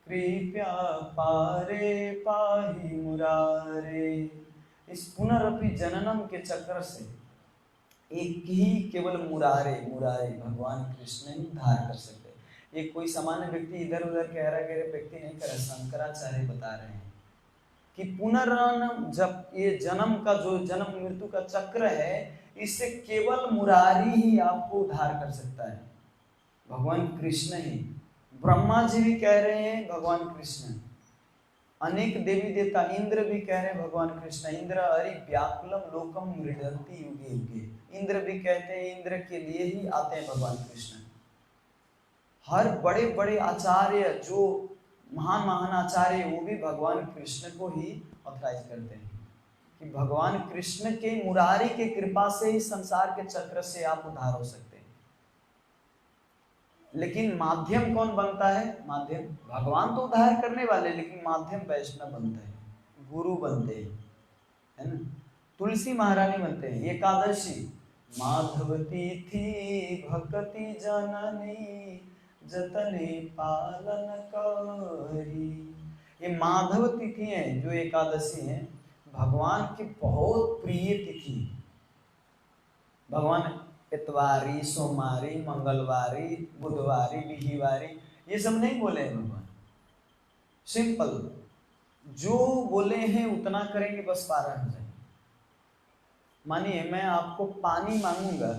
कृपया पारे पाहि मुरारे। इस पुनरपि जननम के चक्र से एक ही केवल मुरारे भगवान कृष्ण ही उद्धार कर सकते हैं। ये कोई सामान्य व्यक्ति इधर उधर कह रहा व्यक्ति नहीं कर रहा, शंकराचार्य बता रहे हैं कि पुनर्जन्म, जब ये जन्म का जो जन्म मृत्यु का चक्र है, इससे केवल मुरारी ही आपको उद्धार कर सकता है, भगवान कृष्ण ही। ब्रह्मा जी भी कह रहे हैं भगवान कृष्ण, अनेक देवी देवता, इंद्र भी कह रहे हैं भगवान कृष्ण, इंद्र हरि व्याकुलम लोकम मृदंती युगे युगे, इंद्र भी कहते हैं, इंद्र के लिए ही आते हैं भगवान कृष्ण। हर बड़े बड़े आचार्य जो महान आचार्य, वो भी भगवान कृष्ण को ही ऑथराइज करते हैं कि भगवान कृष्ण के मुरारी के कृपा से ही संसार के चक्र से आप उद्धार हो सकते हैं। लेकिन माध्यम कौन बनता है? माध्यम भगवान तो उद्धार करने वाले, लेकिन माध्यम वैष्णव बनते हैं, गुरु बनते हैं, है ना। तुलसी महारानी बनते हैं, एकादशी माधवती थी भक्ति जननी जतने पालन करी। ये माधव तिथि है जो एकादशी है, भगवान की बहुत प्रिय तिथि। भगवान इतवारी, सोमवारी, मंगलवारी, बुधवारी, बिहीवारी, ये सब नहीं बोले हैं भगवान, सिंपल जो बोले हैं उतना करेंगे, बस पारण हो जाए। मानिए मैं आपको पानी मांगूंगा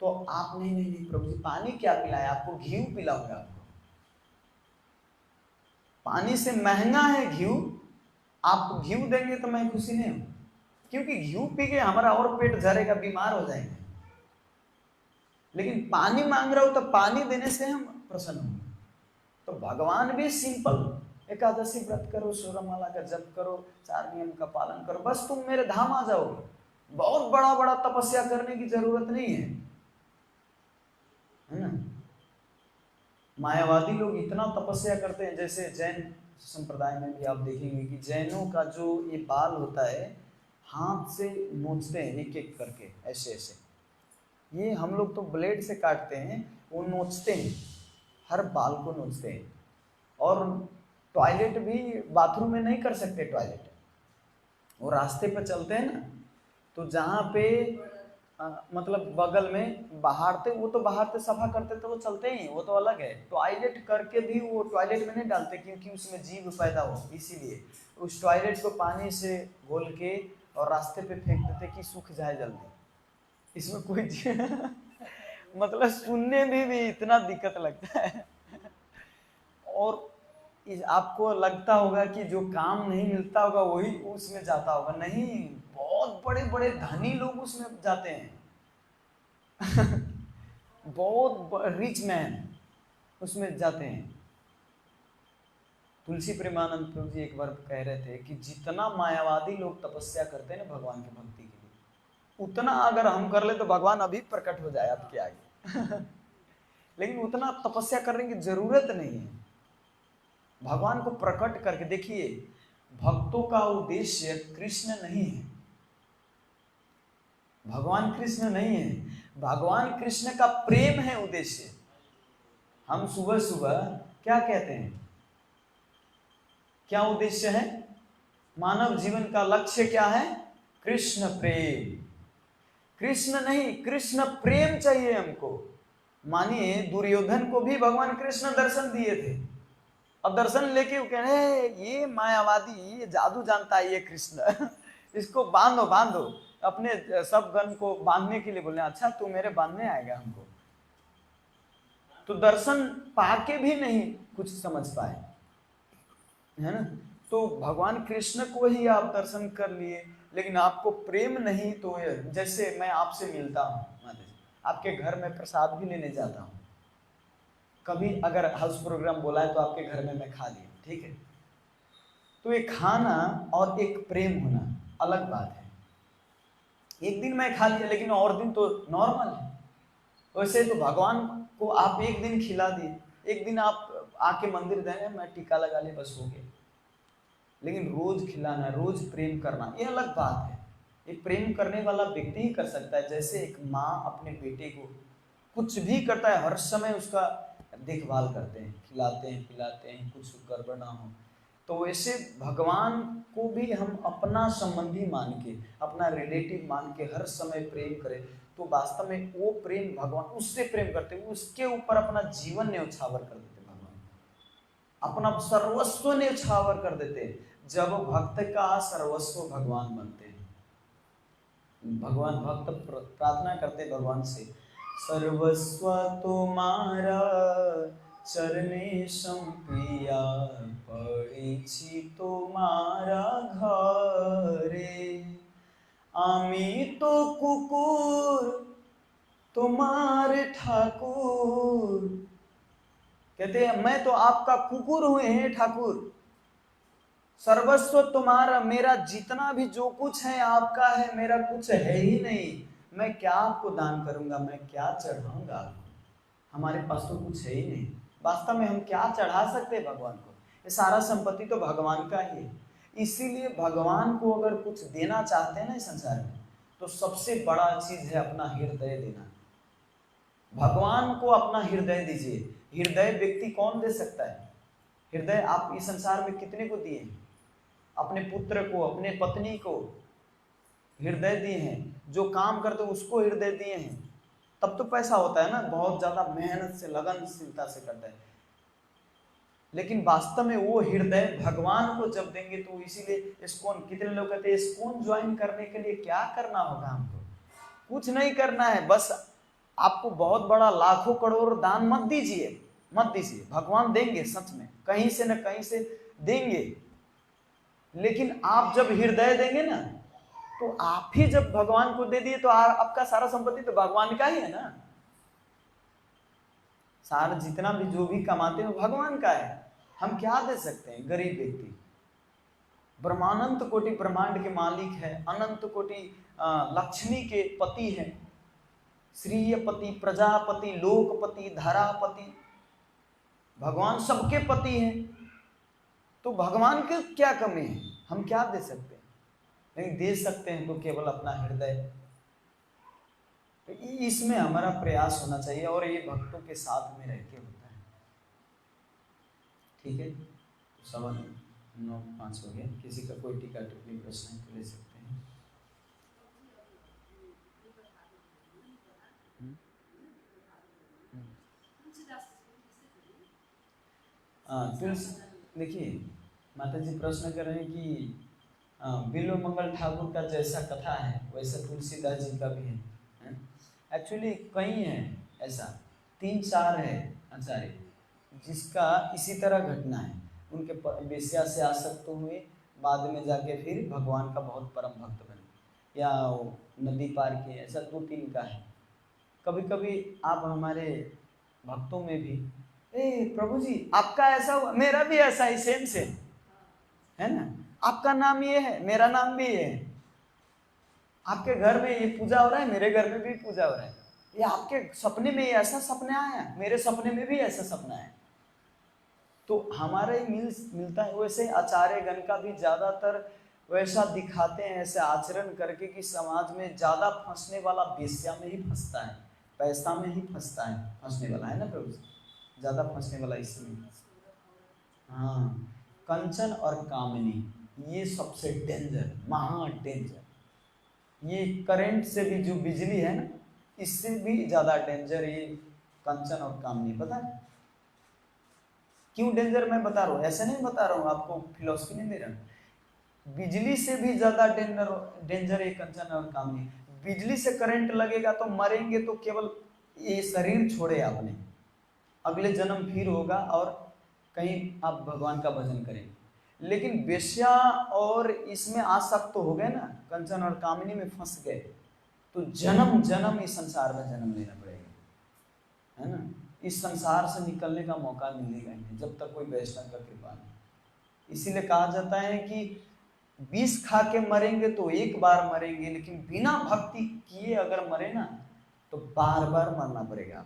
तो आप नहीं प्रभु जी पानी क्या पिलाए, आपको घी पिलाऊंगा। आपको पानी से महंगा है घी, आप घी देंगे तो मैं खुशी नहीं हूं, क्योंकि घी पी के हमारा और पेट झरेगा, बीमार हो जाएंगे। लेकिन पानी मांग रहा हूं तो पानी देने से हम प्रसन्न होंगे। तो भगवान भी सिंपल, एकादशी व्रत करो, सूर्यमाला का जप करो, 4 नियम का पालन करो, बस तुम मेरे धाम आ जाओगे। बहुत बड़ा बड़ा तपस्या करने की जरूरत नहीं है ना। मायावादी लोग इतना तपस्या करते हैं, जैसे जैन संप्रदाय में भी आप देखेंगे कि जैनों का जो ये बाल होता है हाथ से नोचते हैं एक एक करके, ऐसे ऐसे। ये हम लोग तो ब्लेड से काटते हैं, वो नोचते हैं, हर बाल को नोचते हैं। और टॉयलेट भी बाथरूम में नहीं कर सकते टॉयलेट, वो रास्ते पर चलते हैं ना, तो जहाँ पे मतलब बगल में बहारते, वो तो बहारते सफा करते तो वो चलते ही, वो तो अलग है। टॉयलेट करके भी वो टॉयलेट में नहीं डालते क्योंकि उसमें जीव पैदा हो, इसीलिए उस टॉयलेट को पानी से घोल के और रास्ते पे फेंक देते कि सूख जाए जल्दी। इसमें कोई मतलब सुनने में भी इतना दिक्कत लगता है। और आपको लगता होगा कि जो काम नहीं मिलता होगा वही उसमें जाता होगा, नहीं, बहुत बड़े बड़े धनी लोग उसमें जाते हैं। बहुत रिच मैन उसमें जाते हैं। तुलसी प्रेमानंद प्रभु जी एक बार कह रहे थे कि जितना मायावादी लोग तपस्या करते हैं ना भगवान की भक्ति के लिए, उतना अगर हम कर ले तो भगवान अभी प्रकट हो जाए आपके आगे। लेकिन उतना तपस्या करने की जरूरत नहीं है। भगवान को प्रकट करके देखिए, भक्तों का उद्देश्य कृष्ण नहीं है, भगवान कृष्ण नहीं है, भगवान कृष्ण का प्रेम है उद्देश्य। हम सुबह सुबह क्या कहते हैं, क्या उद्देश्य है? मानव जीवन का लक्ष्य क्या है? कृष्ण प्रेम। कृष्ण नहीं, कृष्ण प्रेम चाहिए हमको। मानिए दुर्योधन को भी भगवान कृष्ण दर्शन दिए थे, अब दर्शन लेके वो कह रहे ये मायावादी, ये जादू जानता है ये कृष्ण, इसको बांधो बांधो, अपने सब गण को बांधने के लिए बोले, अच्छा तू मेरे बांधने आएगा हमको। तो दर्शन पाके भी नहीं कुछ समझ पाए, है ना। तो भगवान कृष्ण को ही आप दर्शन कर लिए, लेकिन आपको प्रेम नहीं। तो जैसे मैं आपसे मिलता हूँ, आपके घर में प्रसाद भी लेने जाता हूँ, कभी अगर हाउस प्रोग्राम बोला है तो आपके घर में मैं खा लिया, ठीक है, तो एक खाना और एक प्रेम होना अलग बात है। एक दिन मैं खा लिया लेकिन और दिन तो नॉर्मल है। वैसे तो भगवान को आप एक दिन खिला दिए, एक दिन आप आके मंदिर गए, मैं टीका लगा लिया, बस हो गया। लेकिन रोज खिलाना, रोज प्रेम करना, ये अलग बात है। ये प्रेम करने वाला व्यक्ति ही कर सकता है। जैसे एक माँ अपने बेटे को कुछ भी करता है, हर समय उसका देखभाल करते हैं, खिलाते हैं पिलाते हैं, कुछ गड़बड़ ना हो। तो वैसे भगवान को भी हम अपना संबंधी मान के, अपना रिलेटिव मान के हर समय प्रेम करें, तो वास्तव में वो प्रेम भगवान उससे प्रेम करते, उसके ऊपर अपना जीवन न्यौछावर कर देते, भगवान अपना सर्वस्व न्यौछावर कर देते। जब भक्त का सर्वस्व भगवान बनते हैं, भगवान भक्त प्रार्थना करते भगवान से, सर्वस्व तुम्हारा चरणे संप्रिया, पड़ेछि तुम्हारा घरे, आमी तो कुकुर तुम्हारे ठाकुर। कहते हैं मैं तो आपका कुकुर हुए हैं ठाकुर, सर्वस्व तुम्हारा, मेरा जितना भी जो कुछ है आपका है, मेरा कुछ है ही नहीं। मैं क्या आपको दान करूंगा, मैं क्या चढ़ाऊंगा आपको, हमारे पास तो कुछ है ही नहीं। वास्तव में हम क्या चढ़ा सकते हैं भगवान को? ये सारा संपत्ति तो भगवान का ही है। इसीलिए भगवान को अगर कुछ देना चाहते हैं ना इस संसार में, तो सबसे बड़ा चीज है अपना हृदय देना। भगवान को अपना हृदय दीजिए। हृदय व्यक्ति कौन दे सकता है? हृदय आप इस संसार में कितने को दिए? अपने पुत्र को, अपने पत्नी को हृदय दिए हैं, जो काम करते उसको हृदय दिए हैं, तब तो पैसा होता है ना, बहुत ज्यादा मेहनत से लगनशीलता से करता है। लेकिन वास्तव में वो हृदय भगवान को जब देंगे तो, इसीलिए इस्कॉन, कितने लोग कहते हैं इस्कॉन ज्वाइन करने के लिए क्या करना होगा हमको? कुछ नहीं करना है, बस आपको बहुत बड़ा लाखों करोड़ दान मत दीजिए, मत दीजिए, भगवान देंगे, सच में कहीं से न कहीं से देंगे। लेकिन आप जब हृदय देंगे ना, तो आप ही जब भगवान को दे दिए तो आपका सारा संपत्ति तो भगवान का ही है ना। सारा जितना भी जो भी कमाते हैं वो भगवान का है। हम क्या दे सकते हैं? गरीब व्यक्ति, ब्रह्मानंद कोटि ब्रह्मांड के मालिक है, अनंत कोटि लक्ष्मी के पति है, श्रीयपति, प्रजापति, लोकपति, धरापति, भगवान सबके पति हैं। तो भगवान के क्या कमी है? हम क्या दे सकते हैं? नहीं दे सकते हैं तो केवल अपना हृदय। तो इसमें हमारा प्रयास होना चाहिए और ये भक्तों के साथ में रह के होता है। ठीक है, तो 9:05 हो गया। किसी का कोई टीका टिप्पणी प्रश्न तो ले सकते हैं। तुलसी, देखिए माता जी प्रश्न कर रहे हैं कि बिल्व मंगल ठाकुर का जैसा कथा है वैसा तुलसीदास जी का भी है। एक्चुअली कई हैं, ऐसा 3-4 है आचार्य जिसका इसी तरह घटना है। उनके वेश्या से आसक्त हुए, बाद में जाके फिर भगवान का बहुत परम भक्त बने, या नदी पार किए, ऐसा 2-3 का है। कभी कभी आप हमारे भक्तों में भी, प्रभु जी आपका ऐसा हुआ, मेरा भी ऐसा ही सेम सेम है ना, आपका नाम ये है, मेरा नाम भी ये है, आपके घर में ये पूजा हो रहा है, मेरे घर में भी पूजा हो रहा है, ये आपके सपने में ये ऐसा सपना आया, मेरे सपने में भी ऐसा सपना है। तो हमारे मिलता है। वैसे आचार्य गण का भी ज्यादातर वैसा दिखाते हैं, ऐसे आचरण करके कि समाज में ज्यादा फंसने वाला वेश्या में ही फंसता है, पैसा में ही फंसता है, फंसने वाला है ना प्रभु, ज्यादा फंसने वाला इसमें। हाँ, कंचन और कामिनी ये सबसे डेंजर, महा डेंजर। ये करंट से भी, जो बिजली है ना, इससे भी ज्यादा डेंजर ये कंचन और कामिनी। पता है क्यों डेंजर? मैं बता रहा हूँ, ऐसे नहीं बता रहा हूँ आपको, फिलोसफी नहीं दे रहा हूँ। बिजली से भी ज्यादा डेंजर ये कंचन और कामिनी। बिजली से करंट लगेगा तो मरेंगे, तो केवल ये शरीर छोड़े आपने, अगले जन्म फिर होगा और कहीं आप भगवान का भजन करेंगे। लेकिन वेश्या और इसमें आसक्त तो हो गए ना, कंचन और कामिनी में फंस गए, तो जन्म जन्म इस संसार में जन्म लेना पड़ेगा, है ना। इस संसार से निकलने का मौका मिलेगा नहीं जब तक कोई वैष्णव का कृपा नहीं। इसीलिए कहा जाता है कि विष खा के मरेंगे तो एक बार मरेंगे, लेकिन बिना भक्ति किए अगर मरे ना तो बार बार मरना पड़ेगा।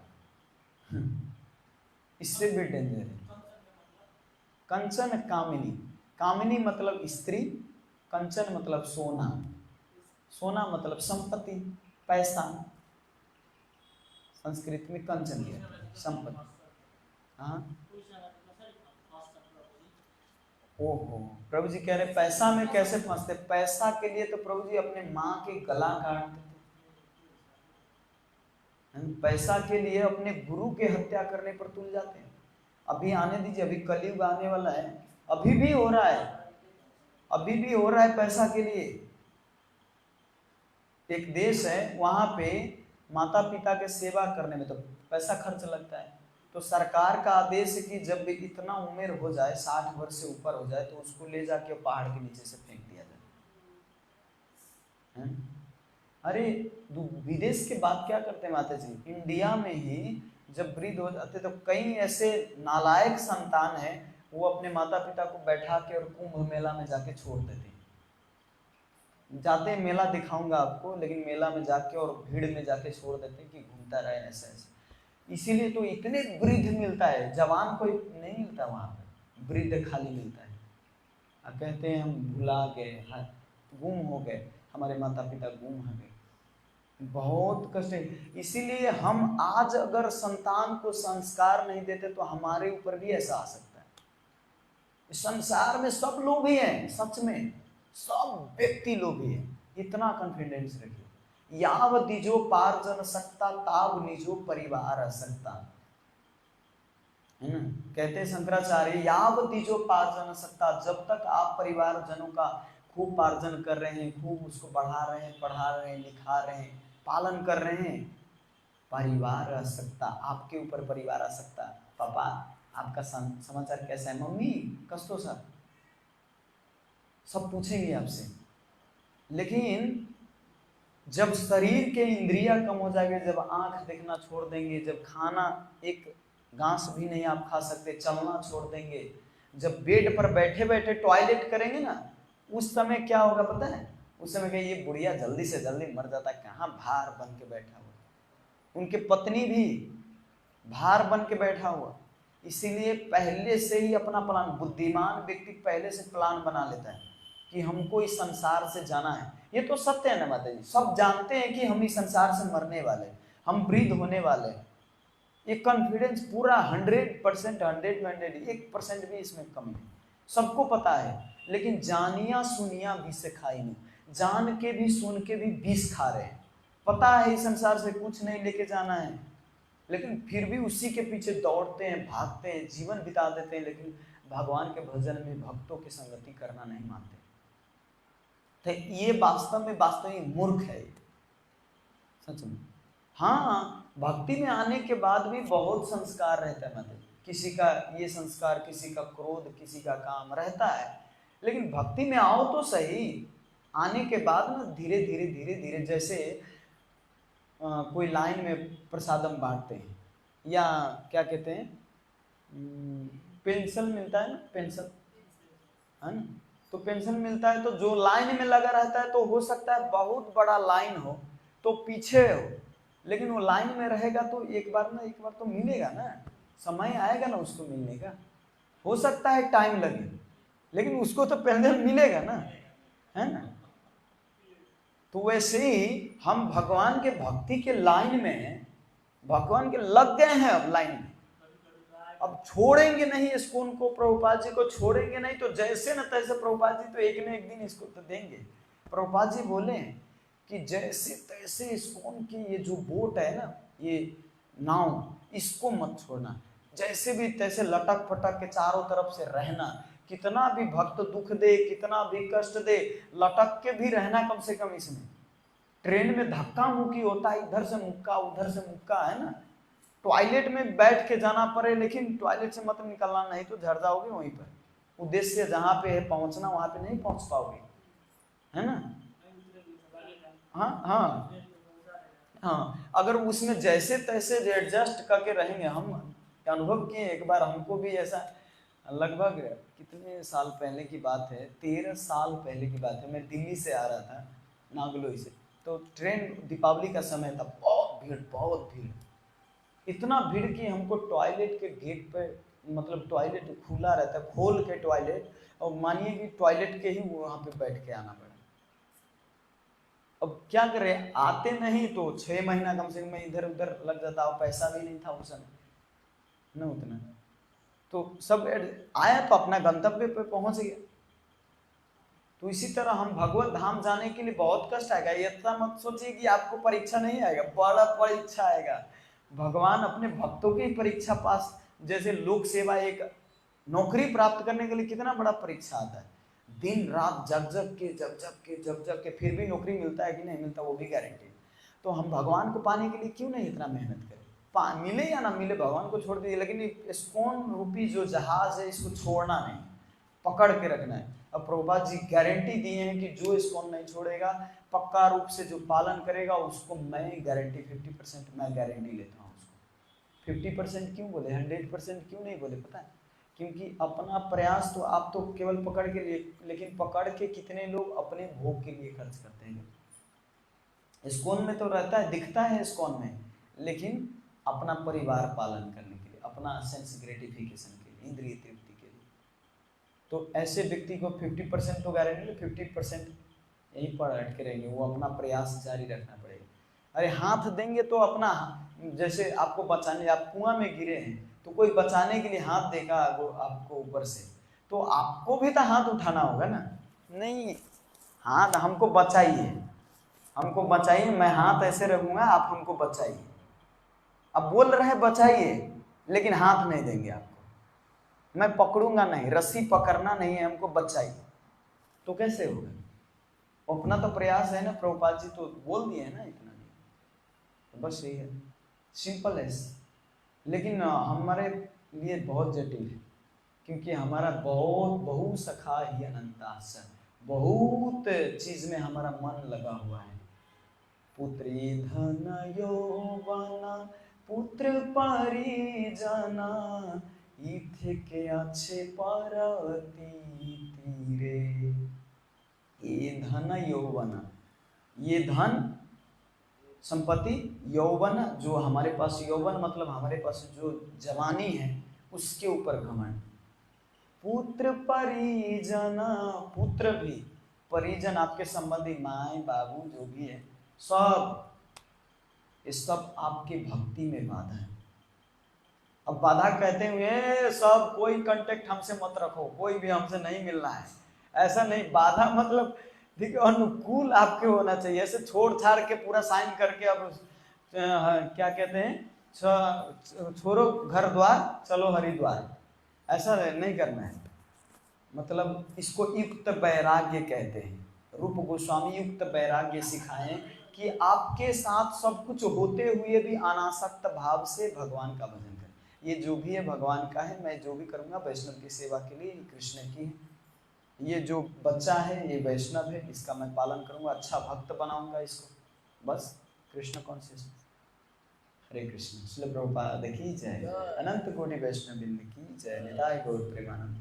इससे भी डेंजर है। कंचन कामिनी, कामिनी मतलब स्त्री, कंचन मतलब सोना, सोना मतलब संपत्ति, पैसा। संस्कृत में कंचन है संपत्ति। हाँ, ओहो, प्रभु जी कह रहे पैसा में कैसे फंसते? पैसा के लिए तो प्रभु जी अपने माँ के गला काटते थे, पैसा के लिए अपने गुरु के हत्या करने पर तुल जाते हैं। अभी आने दीजिए, अभी कलयुग आने वाला है, अभी भी हो रहा है, अभी भी हो रहा है पैसा के लिए। एक देश है, वहां पे माता पिता के सेवा करने में तो पैसा खर्च लगता है, तो सरकार का आदेश है कि जब इतना उम्र हो जाए, 60 वर्ष से ऊपर हो जाए, तो उसको ले जाके पहाड़ के नीचे से फेंक दिया जाए। अरे विदेश के बात क्या करते हैं माता जी, इंडिया में ही जब वृद्ध हो जाते तो कई ऐसे नालायक संतान है, वो अपने माता पिता को बैठा के और कुंभ मेला में जाके छोड़ देते हैं। जाते मेला दिखाऊंगा आपको, लेकिन मेला में जाके और भीड़ में जाके छोड़ देते हैं कि घूमता रहे ऐसा ऐसा। इसीलिए तो इतने वृद्ध मिलता है, जवान कोई नहीं मिलता वहां पर, वृद्ध खाली मिलता है। अब कहते हैं हम भुला गए, गुम हो गए, हमारे माता पिता गुम हो गए, बहुत कष्ट है। इसीलिए हम आज अगर संतान को संस्कार नहीं देते तो हमारे ऊपर भी ऐसा आ सकता है। संसार में सब लोग ही हैं, सच में सब व्यक्ति लोग ही हैं, इतना कॉन्फिडेंस रखिए। याव दिजो पार्जन सकता, ताव निजो परिवार सकता, है ना। कहते शंकराचार्य, याव दिजो पार्जन सकता, जब तक आप परिवार जनों का खूब पार्जन कर रहे हैं, खूब उसको बढ़ा रहे हैं, पढ़ा रहे हैं, लिखा रहे हैं, पालन कर रहे हैं, परिवार आ सकता, आपके ऊपर परिवार आ सकता। पापा आपका समाचार कैसा है, मम्मी कस्तो सर, सब पूछेंगे आपसे। लेकिन जब शरीर के इंद्रियां कम हो जाएंगे, जब आंख देखना छोड़ देंगे, जब खाना एक घास भी नहीं आप खा सकते, चलना छोड़ देंगे, जब बेड पर बैठे बैठे टॉयलेट करेंगे ना, उस समय क्या होगा पता है? उस समय क्या, ये बुढ़िया जल्दी से जल्दी मर जाता, कहाँ भार बन के बैठा हुआ। उनके पत्नी भी भार बन के बैठा हुआ। इसीलिए पहले से ही अपना प्लान, बुद्धिमान व्यक्ति पहले से प्लान बना लेता है कि हमको इस संसार से जाना है। ये तो सत्य है ना माता जी, सब जानते हैं कि हम इस संसार से मरने वाले, हम वृद्ध होने वाले। ये कॉन्फिडेंस पूरा 100%, 100 में 100, 1% भी इसमें कम नहीं, सबको पता है। लेकिन जानिया सुनिया विष खाई नहीं, जान के भी सुन के भी विष खा रहे हैं। पता है इस संसार से कुछ नहीं लेके जाना है, लेकिन फिर भी उसी के पीछे दौड़ते हैं, भागते हैं, जीवन बिता देते हैं, लेकिन भगवान के भजन में भक्तों की संगति करना नहीं मानते। तो ये वास्तव में मूर्ख है सच में। हाँ, भक्ति में आने के बाद भी बहुत संस्कार रहता है मतलब, किसी का ये संस्कार, किसी का क्रोध, किसी का काम रहता है। लेकिन भक्ति में आओ तो सही, आने के बाद ना धीरे धीरे धीरे धीरे, जैसे कोई लाइन में प्रसादम बांटते हैं, या क्या कहते हैं, पेंशन मिलता है ना, पेंशन है ना, तो पेंशन मिलता है, तो जो लाइन में लगा रहता है तो हो सकता है बहुत बड़ा लाइन हो तो पीछे हो, लेकिन वो लाइन में रहेगा तो एक बार तो मिलेगा ना, समय आएगा ना उसको मिलने का। हो सकता है टाइम लगे, लेकिन उसको तो पहले मिलेगा ना, है ना। तो वैसे ही हम भगवान के भक्ति के लाइन में, भगवान के लग गए हैं अब लाइन में, अब छोड़ेंगे नहीं इसको, उनको प्रभुपाद जी को छोड़ेंगे नहीं, तो जैसे न तैसे प्रभुपाद जी तो एक न एक दिन इसको तो देंगे। प्रभुपाद जी बोले कि जैसे तैसे इस्कॉन की ये जो बोट है ना, ये नाव, इसको मत छोड़ना, जैसे भी तैसे लटक फटक के चारों तरफ से रहना, कितना भी भक्त दुख दे, कितना भी कष्ट दे, लटक के भी रहना कम से कम। इसमें ट्रेन में धक्का मुक्की होता है, इधर से मुक्का उधर से मुक्का, है ना। टॉयलेट में बैठ के जाना पड़े, लेकिन टॉयलेट से मत निकलना, नहीं तो झड़ जाओगे वहीं पर। उद्देश्य जहां पे है पहुंचना, वहां पे नहीं पहुंच पाओगे, है ना। हाँ हाँ हाँ, अगर उसमें जैसे तैसे एडजस्ट करके रहेंगे। हम अनुभव किए, एक बार हमको भी ऐसा, लगभग कितने साल पहले की बात है, 13 साल पहले की बात है, मैं दिल्ली से आ रहा था नागलोई से, तो ट्रेन, दीपावली का समय था, बहुत भीड़, इतना भीड़ कि हमको टॉयलेट के गेट पे, मतलब टॉयलेट खुला रहता है, खोल के टॉयलेट, और मानिए कि टॉयलेट के ही वहाँ पे बैठ के आना पड़ा। अब क्या करें, आते नहीं तो 6 महीना कम से कम इधर उधर लग जाता, और पैसा भी नहीं था उस समय न उतना, तो सब आया तो अपना गंतव्य पे पहुंच गया। तो इसी तरह हम भगवत धाम जाने के लिए बहुत कष्ट आएगा, इतना मत सोचिए कि आपको परीक्षा नहीं आएगा, बड़ा परीक्षा आएगा। भगवान अपने भक्तों की परीक्षा पास, जैसे लोक सेवा, एक नौकरी प्राप्त करने के लिए कितना बड़ा परीक्षा आता है, दिन रात जग जग के फिर भी नौकरी मिलता है कि नहीं मिलता वो भी गारंटी। तो हम भगवान को पाने के लिए क्यों नहीं इतना मेहनत करें, मिले या ना मिले भगवान को छोड़ दीजिए, लेकिन इस्कॉन रूपी जो जहाज है इसको छोड़ना नहीं, पकड़ के रखना है। अब प्रभुपाद जी गारंटी दिए हैं कि जो इस्कॉन नहीं छोड़ेगा, पक्का रूप से जो पालन करेगा, उसको मैं गारंटी 50% मैं गारंटी लेता हूँ उसको। 50% क्यों बोले, 100% क्यों नहीं बोले, पता है? क्योंकि अपना प्रयास तो आप तो केवल पकड़ के लिए, लेकिन पकड़ के कितने लोग अपने भोग के लिए खर्च करते हैं। इस्कॉन में तो रहता है, दिखता है इस्कॉन में, लेकिन अपना परिवार पालन करने के लिए, अपना सेंस ग्रेटिफिकेशन के लिए, इंद्रिय तृप्ति के लिए। तो ऐसे व्यक्ति को 50% तो गारंटी, 50% यहीं पर अटके रहेंगे, वो अपना प्रयास जारी रखना पड़ेगा। अरे हाथ देंगे तो अपना, जैसे आपको बचाने, आप कुआं में गिरे हैं तो कोई बचाने के लिए हाथ देगा आपको ऊपर से, तो आपको भी तो हाथ उठाना होगा ना, नहीं हाथ हमको बचाइए, हमको बचाइए, मैं हाथ ऐसे रखूंगा, आप हमको बचाइए। अब बोल रहे हैं बचाइए, लेकिन हाथ नहीं देंगे आपको, मैं पकड़ूंगा नहीं, रस्सी पकड़ना नहीं है, हमको बचाइए, तो कैसे होगा? अपना तो प्रयास है ना, प्रभुपाद जी तो बोल दिए है ना, इतना नहीं, तो बस यही है, सिंपल है। लेकिन हमारे लिए बहुत जटिल है, क्योंकि हमारा बहुत सखा ही अनंतासन, बहुत चीज में हमारा मन लगा हुआ है। पुत्री धन यौवन पुत्र परिजना, থেকে আছে পারাতি तीरे ये धन यौवन, ये धन संपत्ति यौवन, जो हमारे पास यौवन मतलब हमारे पास जो जवानी है उसके ऊपर घमंड। पुत्र परिजन, पुत्र भी, परिजन आपके संबंधी, माए बाबू जो भी है सब, ये सब आपकी भक्ति में बाधा है। अब बाधा कहते हुए सब कोई कांटेक्ट हमसे मत रखो, कोई भी हमसे नहीं मिलना है, ऐसा नहीं। बाधा मतलब ठीक है, अनुकूल आपके होना चाहिए। ऐसे छोड़ छाड़ के पूरा साइन करके अब क्या कहते हैं, छोड़ो घर द्वार चलो हरिद्वार, ऐसा नहीं करना है। मतलब इसको युक्त वैराग्य कहते हैं। रूप गोस्वामी युक्त वैराग्य सिखाएं कि आपके साथ सब कुछ होते हुए भी अनासक्त भाव से भगवान का भजन करें। ये जो भी है भगवान का है, मैं जो भी करूँगा वैष्णव की सेवा के लिए, कृष्ण की है। ये जो बच्चा है ये वैष्णव है, इसका मैं पालन करूँगा, अच्छा भक्त बनाऊंगा इसको, बस कृष्ण कॉन्शियसनेस। हरे कृष्ण। श्रील प्रभुपाद की जय, अनंत कोटि वैष्णव वृंद की जय, निताय गौर प्रेमानंद।